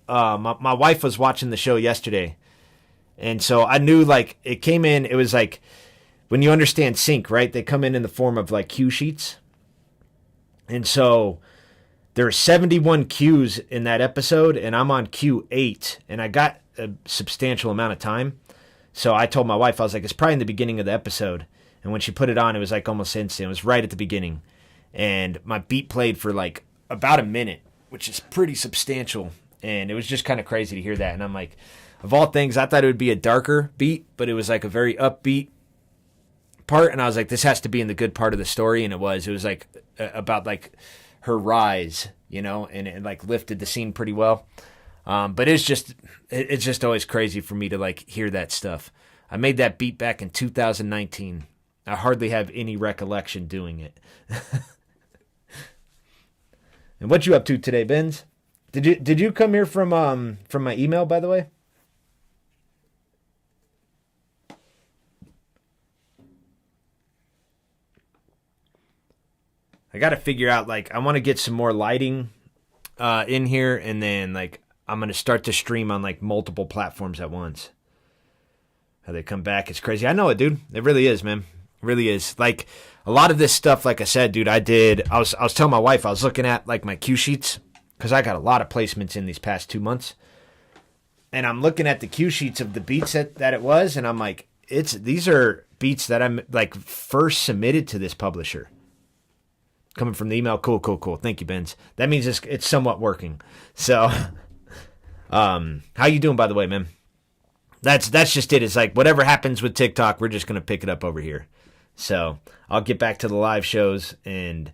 My wife was watching the show yesterday. And so I knew, like, it came in, it was like, when you understand sync, right? They come in the form of like cue sheets. And so there are 71 cues in that episode, and I'm on cue 8, and I got a substantial amount of time. So I told my wife, I was like, it's probably in the beginning of the episode. And when she put it on, it was like almost instant. It was right at the beginning. And my beat played for like about a minute, which is pretty substantial. And it was just kind of crazy to hear that. And I'm like, of all things, I thought it would be a darker beat, but it was like a very upbeat part. And I was like, this has to be in the good part of the story. And it was like about like her rise, you know, and it like lifted the scene pretty well. But it's just always crazy for me to like hear that stuff. I made that beat back in 2019. I hardly have any recollection doing it. And what you up to today, Benz? Did you come here from my email, by the way? I got to figure out, like, I want to get some more lighting in here, and then like I'm gonna start to stream on like multiple platforms at once. How they come back, it's crazy. I know it, dude. It really is, man. It really is. Like a lot of this stuff, like I said, dude, I was telling my wife, I was looking at like my cue sheets, because I got a lot of placements in these past 2 months. And I'm looking at the cue sheets of the beats that it was, and I'm like, these are beats that I'm like first submitted to this publisher. Coming from the email, cool. Thank you, Benz. That means it's somewhat working. So, how you doing, by the way, man? That's just it. It's like whatever happens with TikTok, we're just gonna pick it up over here. So I'll get back to the live shows, and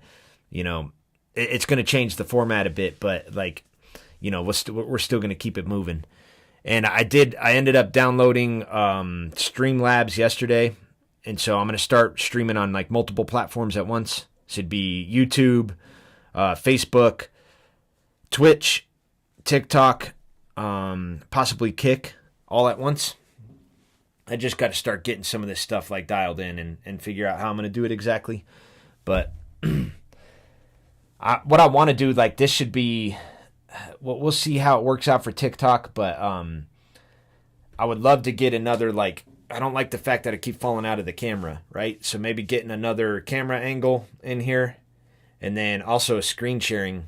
you know, it's gonna change the format a bit, but like, you know, we're still gonna keep it moving. And I ended up downloading Streamlabs yesterday, and so I'm gonna start streaming on like multiple platforms at once. So it'd be YouTube, Facebook, Twitch, TikTok, possibly Kick, all at once. I just got to start getting some of this stuff like dialed in and figure out how I'm going to do it exactly. But what I want to do, like this should be, we'll see how it works out for TikTok, but I would love to get another, like, I don't like the fact that I keep falling out of the camera, right? So maybe getting another camera angle in here, and then also a screen sharing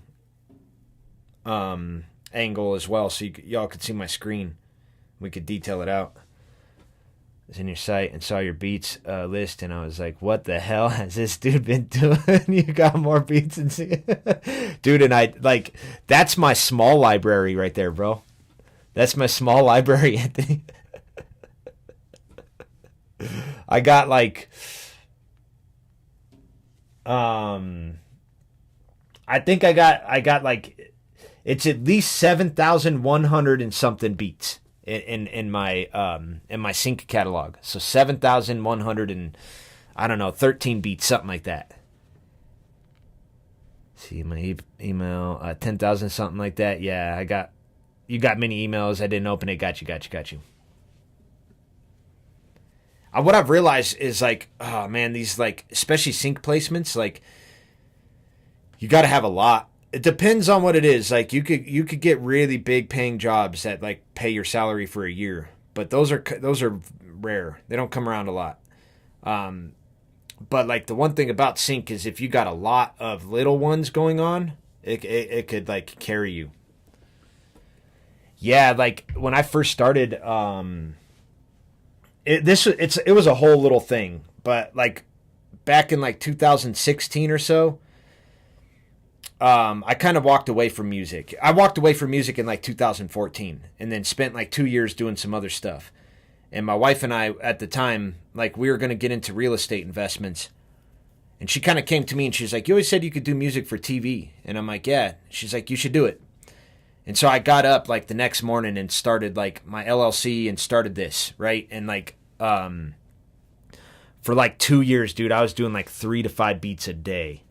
angle as well, so y'all could see my screen. We could detail it out. I was in your site and saw your beats list, and I was like, what the hell has this dude been doing? You got more beats and see dude, and I like, that's my small library right there, bro. That's my small library, Anthony. I got like I think I got like, it's at least 7,100 and something beats in my sync catalog. So 7,100 and I don't know, 13 beats, something like that. See my email, 10,000 something like that. Yeah, you got many emails. I didn't open it. Got you. What I've realized is like, oh man, these like, especially sync placements, like you got to have a lot. It depends on what it is. Like you could get really big paying jobs that like pay your salary for a year, but those are rare. They don't come around a lot. But like the one thing about sync is if you got a lot of little ones going on, it could like carry you. Yeah, like when I first started, it was a whole little thing, but like back in like 2016 or so, I kind of walked away from music. I walked away from music in like 2014 and then spent like 2 years doing some other stuff. And my wife and I at the time, like we were going to get into real estate investments, and she kind of came to me and she's like, you always said you could do music for TV. And I'm like, yeah. She's like, you should do it. And so I got up like the next morning and started like my LLC and started this, right? And like for like 2 years, dude, I was doing like 3 to 5 beats a day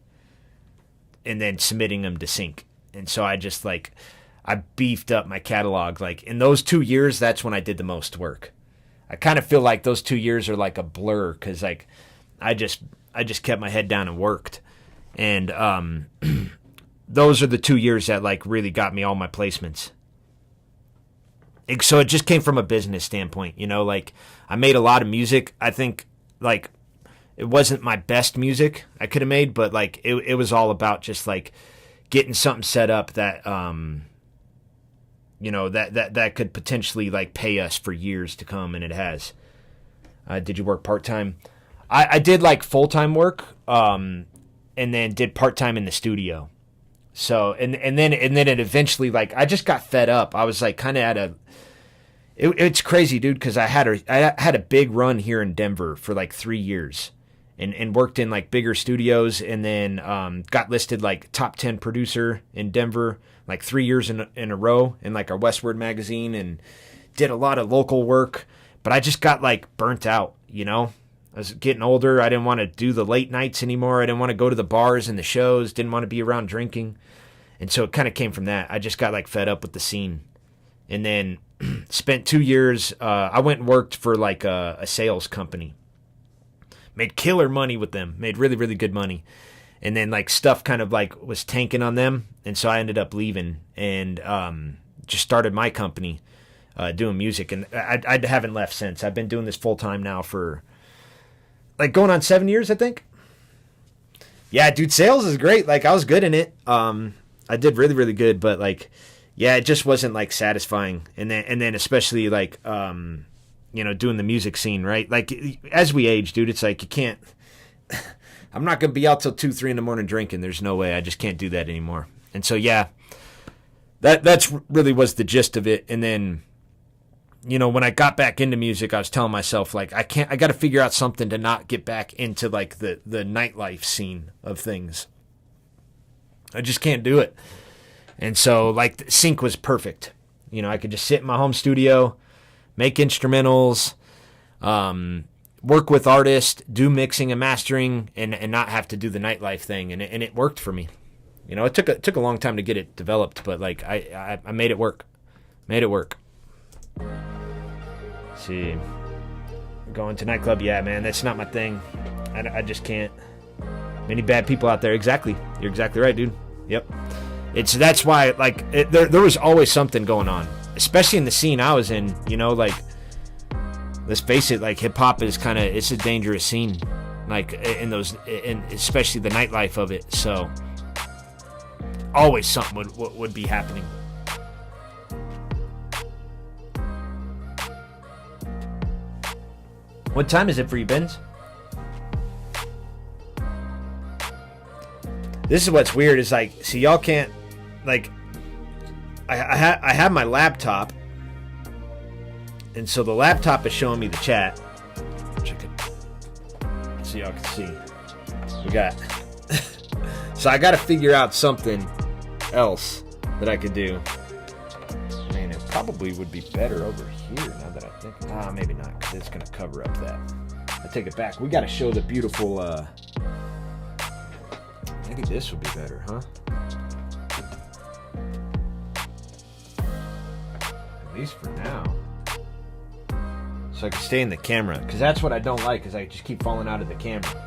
and then submitting them to sync. And so I just like, I beefed up my catalog. Like in those 2 years, that's when I did the most work. I kind of feel like those 2 years are like a blur because like I just kept my head down and worked. And those are the 2 years that like really got me all my placements. So it just came from a business standpoint, you know, like I made a lot of music. I think like it wasn't my best music I could have made, but like it was all about just like getting something set up that, you know, that could potentially like pay us for years to come. And it has. Did you work part-time? I did like full-time work, and then did part-time in the studio. So, and then it eventually, like, I just got fed up. I was like kind of at it's crazy, dude. Cause I had a big run here in Denver for like 3 years and worked in like bigger studios, and then, got listed like top 10 producer in Denver, like 3 years in a row in like our Westward magazine, and did a lot of local work, but I just got like burnt out, you know? I was getting older. I didn't want to do the late nights anymore. I didn't want to go to the bars and the shows. Didn't want to be around drinking. And so it kind of came from that. I just got like fed up with the scene. And then spent 2 years. I went and worked for like a sales company. Made killer money with them. Made really, really good money. And then like stuff kind of like was tanking on them. And so I ended up leaving and just started my company doing music. And I haven't left since. I've been doing this full time now for like going on 7 years, I think. Yeah, dude, sales is great. Like I was good in it. I did really, really good, but like, yeah, it just wasn't like satisfying. And then especially like, you know, doing the music scene, right? Like as we age, dude, it's like you can't. I'm not gonna be out till 2, 3 in the morning drinking. There's no way. I just can't do that anymore. And so yeah, that's really was the gist of it. And then, you know, when I got back into music, I was telling myself, like, I got to figure out something to not get back into, like, the nightlife scene of things. I just can't do it. And so, like, Sync was perfect. You know, I could just sit in my home studio, make instrumentals, work with artists, do mixing and mastering, and not have to do the nightlife thing. And it worked for me. You know, it took a long time to get it developed, but, like, I made it work. Made it work. See, going to nightclub, yeah, man, that's not my thing. I just can't. Many bad people out there. Exactly, you're exactly right, dude. Yep. That's why, like, there was always something going on, especially in the scene I was in. You know, like, let's face it, like hip hop is it's a dangerous scene, like in especially the nightlife of it. So always something would be happening. What time is it for you, Benz? This is what's weird is like, see, y'all can't, like, I have my laptop, and so the laptop is showing me the chat, which I could, so y'all can see. We got, so I got to figure out something else that I could do. Man, it probably would be better over here now that I think. Maybe not, because it's going to cover up that. I take it back. We got to show the beautiful, maybe this would be better, huh? At least for now. So I can stay in the camera, because that's what I don't like, is I just keep falling out of the camera.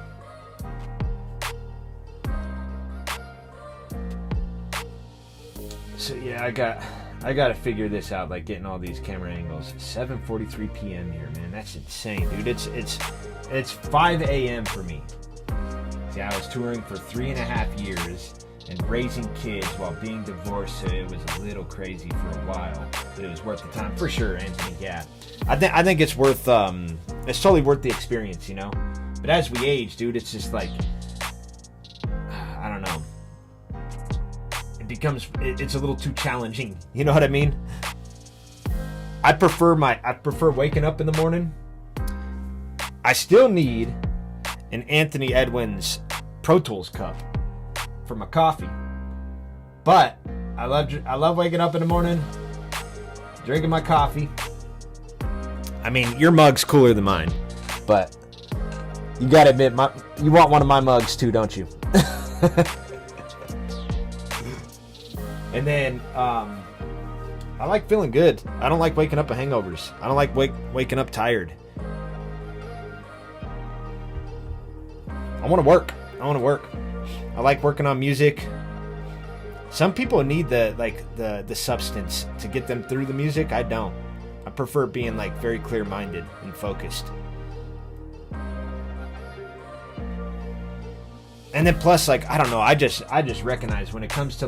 So yeah, I got to figure this out, like getting all these camera angles. 7:43 p.m. here, man. That's insane, dude. It's 5 a.m. for me. See, I was touring for 3.5 years and raising kids while being divorced, so it was a little crazy for a while, but it was worth the time for sure, Anthony. Yeah, I think it's worth it's totally worth the experience, you know. But as we age, dude, it's just like, I don't know. It's a little too challenging. You know what I mean? I prefer waking up in the morning. I still need an Anthony Edwins Pro Tools cup for my coffee. But I love waking up in the morning, drinking my coffee. I mean, your mug's cooler than mine, but you gotta admit, you want one of my mugs too, don't you? And then I like feeling good. I don't like waking up with hangovers. I don't like waking up tired. I want to work. I like working on music. Some people need the substance to get them through the music. I don't. I prefer being like very clear-minded and focused. And then plus, like, I don't know, I just recognize when it comes to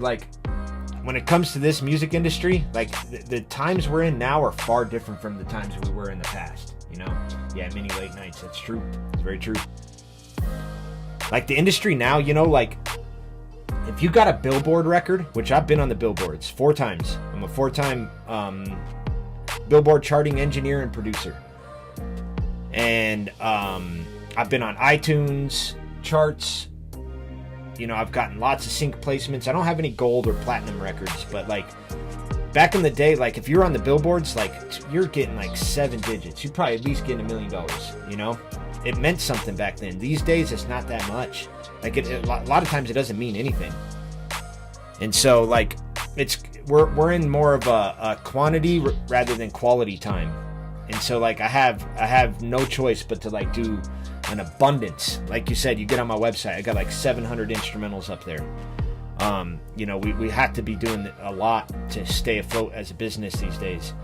this music industry, like the times we're in now are far different from the times we were in the past, you know? Yeah, many late nights, that's true. It's very true. Like the industry now, you know, like if you got a Billboard record, which I've been on the Billboards 4 times. I'm a 4-time Billboard charting engineer and producer. And I've been on iTunes charts. You know, I've gotten lots of sync placements. I don't have any gold or platinum records, but like back in the day, like if you're on the Billboards, like you're getting like 7 digits. You're probably at least getting $1 million, you know? It meant something back then. These days, it's not that much. Like a lot of times it doesn't mean anything. And so like we're in more of a quantity rather than quality time. And so like I have no choice but to like do an abundance. Like you said, you get on my website, I got like 700 instrumentals up there. You know, we have to be doing a lot to stay afloat as a business these days.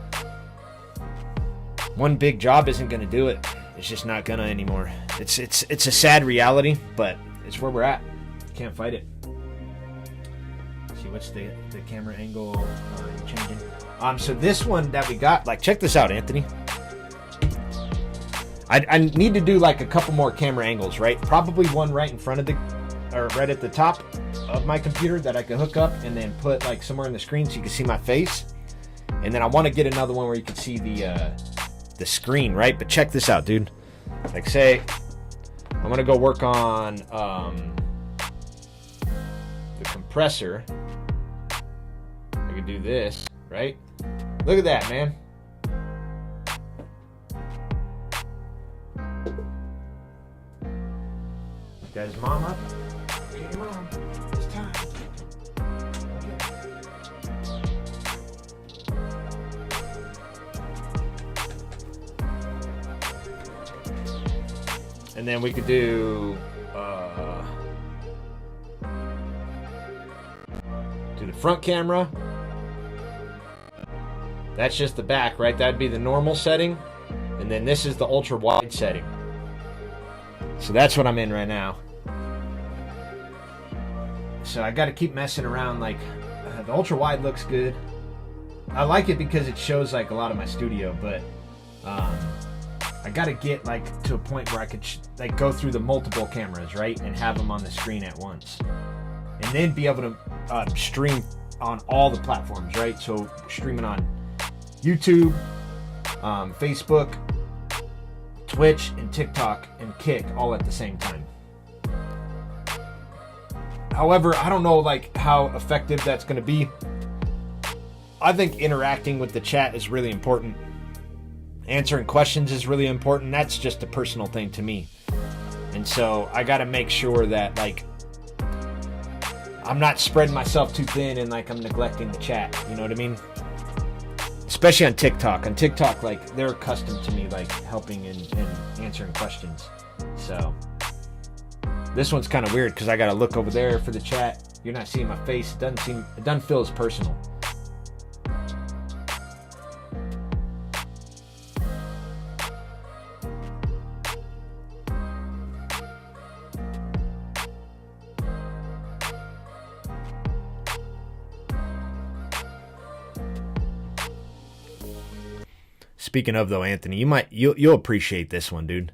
One big job isn't going to do it. It's just not gonna anymore. It's a sad reality, but it's where we're at. Can't fight it. See, what's the camera angle changing? So this one that we got, like, check this out, Anthony. I need to do like a couple more camera angles, right? Probably one right in front of right at the top of my computer that I can hook up and then put like somewhere in the screen so you can see my face. And then I want to get another one where you can see the screen, right? But check this out, dude. Like, say I'm gonna go work on the compressor. I can do this, right? Look at that, man. Got his mom up? Okay, mom, it's time. And then we could do the front camera. That's just the back, right? That'd be the normal setting. And then this is the ultra wide setting. So that's what I'm in right now. So I got to keep messing around. Like the ultra wide looks good. I like it because it shows like a lot of my studio, but I got to get like to a point where I could like go through the multiple cameras, right, and have them on the screen at once, and then be able to stream on all the platforms, right? So streaming on YouTube, Facebook, Twitch, and TikTok, and Kick all at the same time. However, I don't know like how effective that's going to be. I think interacting with the chat is really important. Answering questions is really important. That's just a personal thing to me. And so I got to make sure that like I'm not spreading myself too thin and like I'm neglecting the chat. You know what I mean? Especially on TikTok. On TikTok, like they're accustomed to me like helping and answering questions. So this one's kind of weird because I got to look over there for the chat. You're not seeing my face. It doesn't feel as personal. Speaking of though, Anthony, you'll appreciate this one, dude.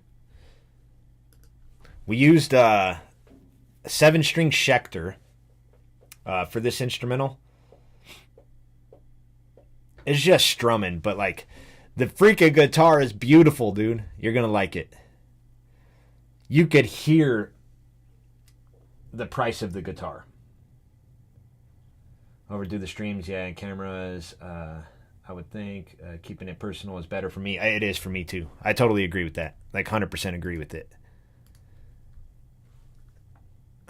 We used a 7-string Schecter for this instrumental. It's just strumming, but like the freaking guitar is beautiful, dude. You're gonna like it. You could hear the price of the guitar. Overdo the streams, yeah, and cameras. I would think keeping it personal is better for me. It is for me too. I totally agree with that. Like 100% agree with it.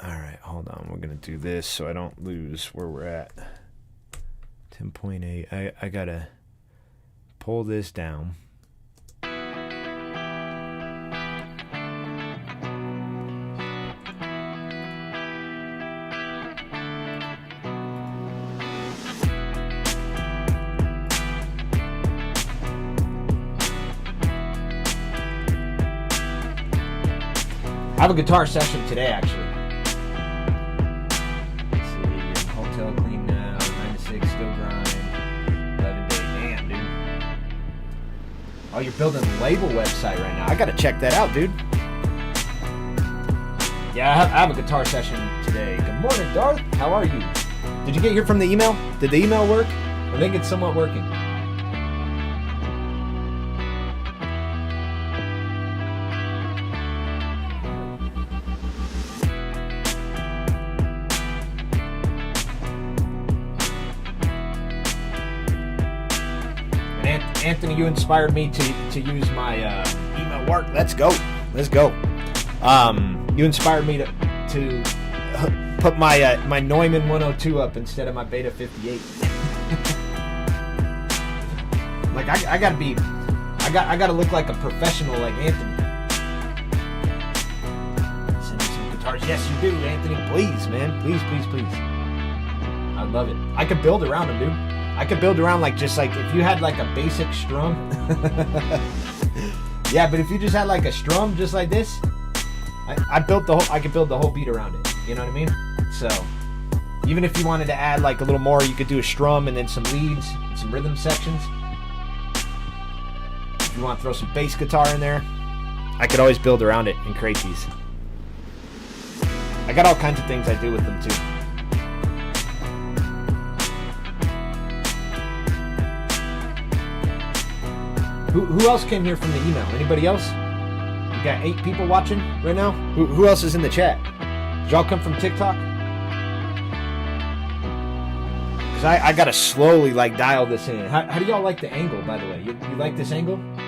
All right, hold on. We're going to do this so I don't lose where we're at. 10.8. I gotta pull this down. I have a guitar session today, actually. Let's see, hotel clean now, 9 to 6, still grind, 11 day. Damn, dude. Oh, you're building a label website right now. I gotta check that out, dude. Yeah, I have a guitar session today. Good morning, Darth. How are you? Did you get here from the email? Did the email work? I think it's somewhat working. Anthony, you inspired me to use my email work. Let's go. You inspired me to put my Neumann 102 up instead of my Beta 58. Like I gotta look like a professional like Anthony. Send me some guitars. Yes, you do, Anthony. Please, man. Please. I love it. I could build around them, dude. I could build around like if you had like a basic strum. Yeah, but if you just had like a strum just like this, I could build the whole beat around it. You know what I mean? So even if you wanted to add like a little more, you could do a strum and then some leads and some rhythm sections. If you want to throw some bass guitar in there, I could always build around it and create these. I got all kinds of things I do with them too. Who else came here from the email? Anybody else? We got 8 people watching right now. Who else is in the chat? Did y'all come from TikTok? Because I gotta slowly like dial this in. How do y'all like the angle, by the way? You like this angle? See,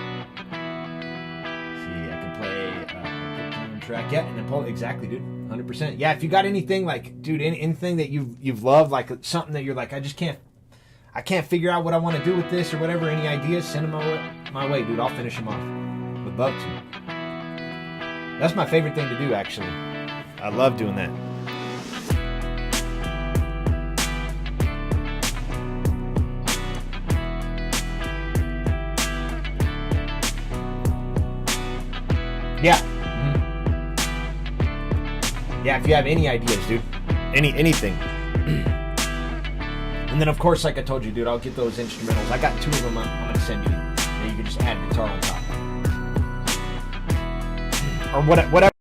I can play track. Yeah, and then pull exactly, dude. 100%. Yeah, if you got anything like, dude, anything that you've loved, like something that you're like, I can't figure out what I want to do with this or whatever. Any ideas? Send them my way, dude. I'll finish them off. Would love to. That's my favorite thing to do, actually. I love doing that. Yeah. Mm-hmm. Yeah, if you have any ideas, dude. Anything. And then, of course, like I told you, dude, I'll get those instrumentals. I got 2 of them I'm going to send you. And you can just add a guitar on top. Or whatever.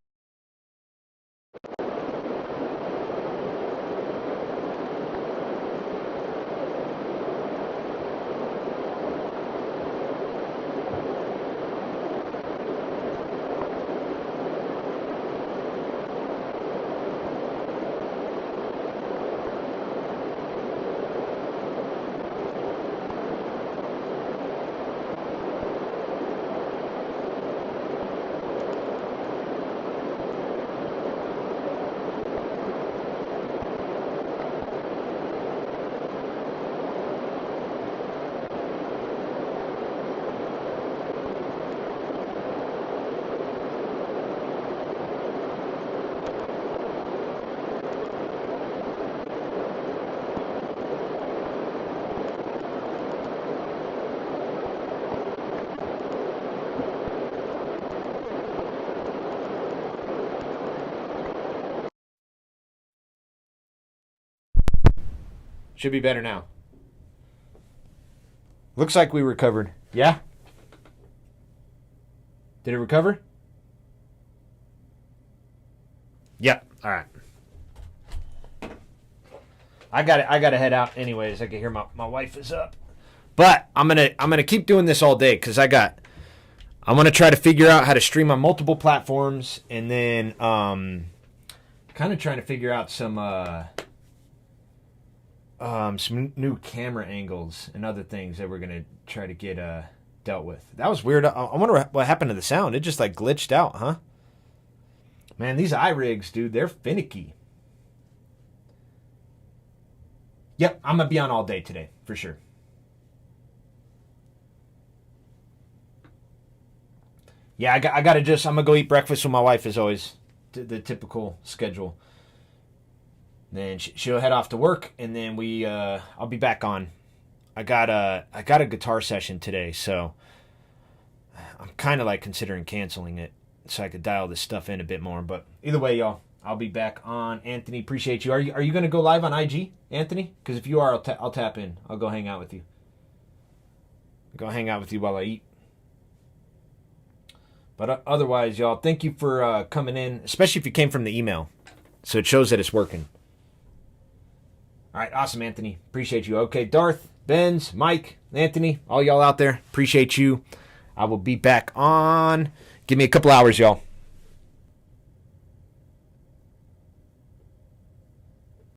Should be better now. Looks like we recovered. Yeah? Did it recover? Yep. All right. I gotta head out anyways. I can hear my wife is up. But I'm gonna keep doing this all day because I'm gonna try to figure out how to stream on multiple platforms, and then kind of trying to figure out some new camera angles and other things that we're gonna try to get dealt with. That was weird. I wonder what happened to the sound. It just like glitched out, huh? Man, these iRigs, dude, they're finicky. Yep, I'm going to be on all day today, for sure. Yeah, I got to I'm going to go eat breakfast with my wife as always. The typical schedule. Then she'll head off to work, and then I'll be back on. I got a guitar session today, so I'm kind of like considering canceling it so I could dial this stuff in a bit more. But either way, y'all, I'll be back on. Anthony, appreciate you. Are you going to go live on IG, Anthony? Because if you are, I'll tap in. I'll go hang out with you. Go hang out with you while I eat. But otherwise, y'all, thank you for coming in, especially if you came from the email. So it shows that it's working. All right, awesome, Anthony. Appreciate you. Okay, Darth, Benz, Mike, Anthony, all y'all out there, appreciate you. I will be back on. Give me a couple hours, y'all.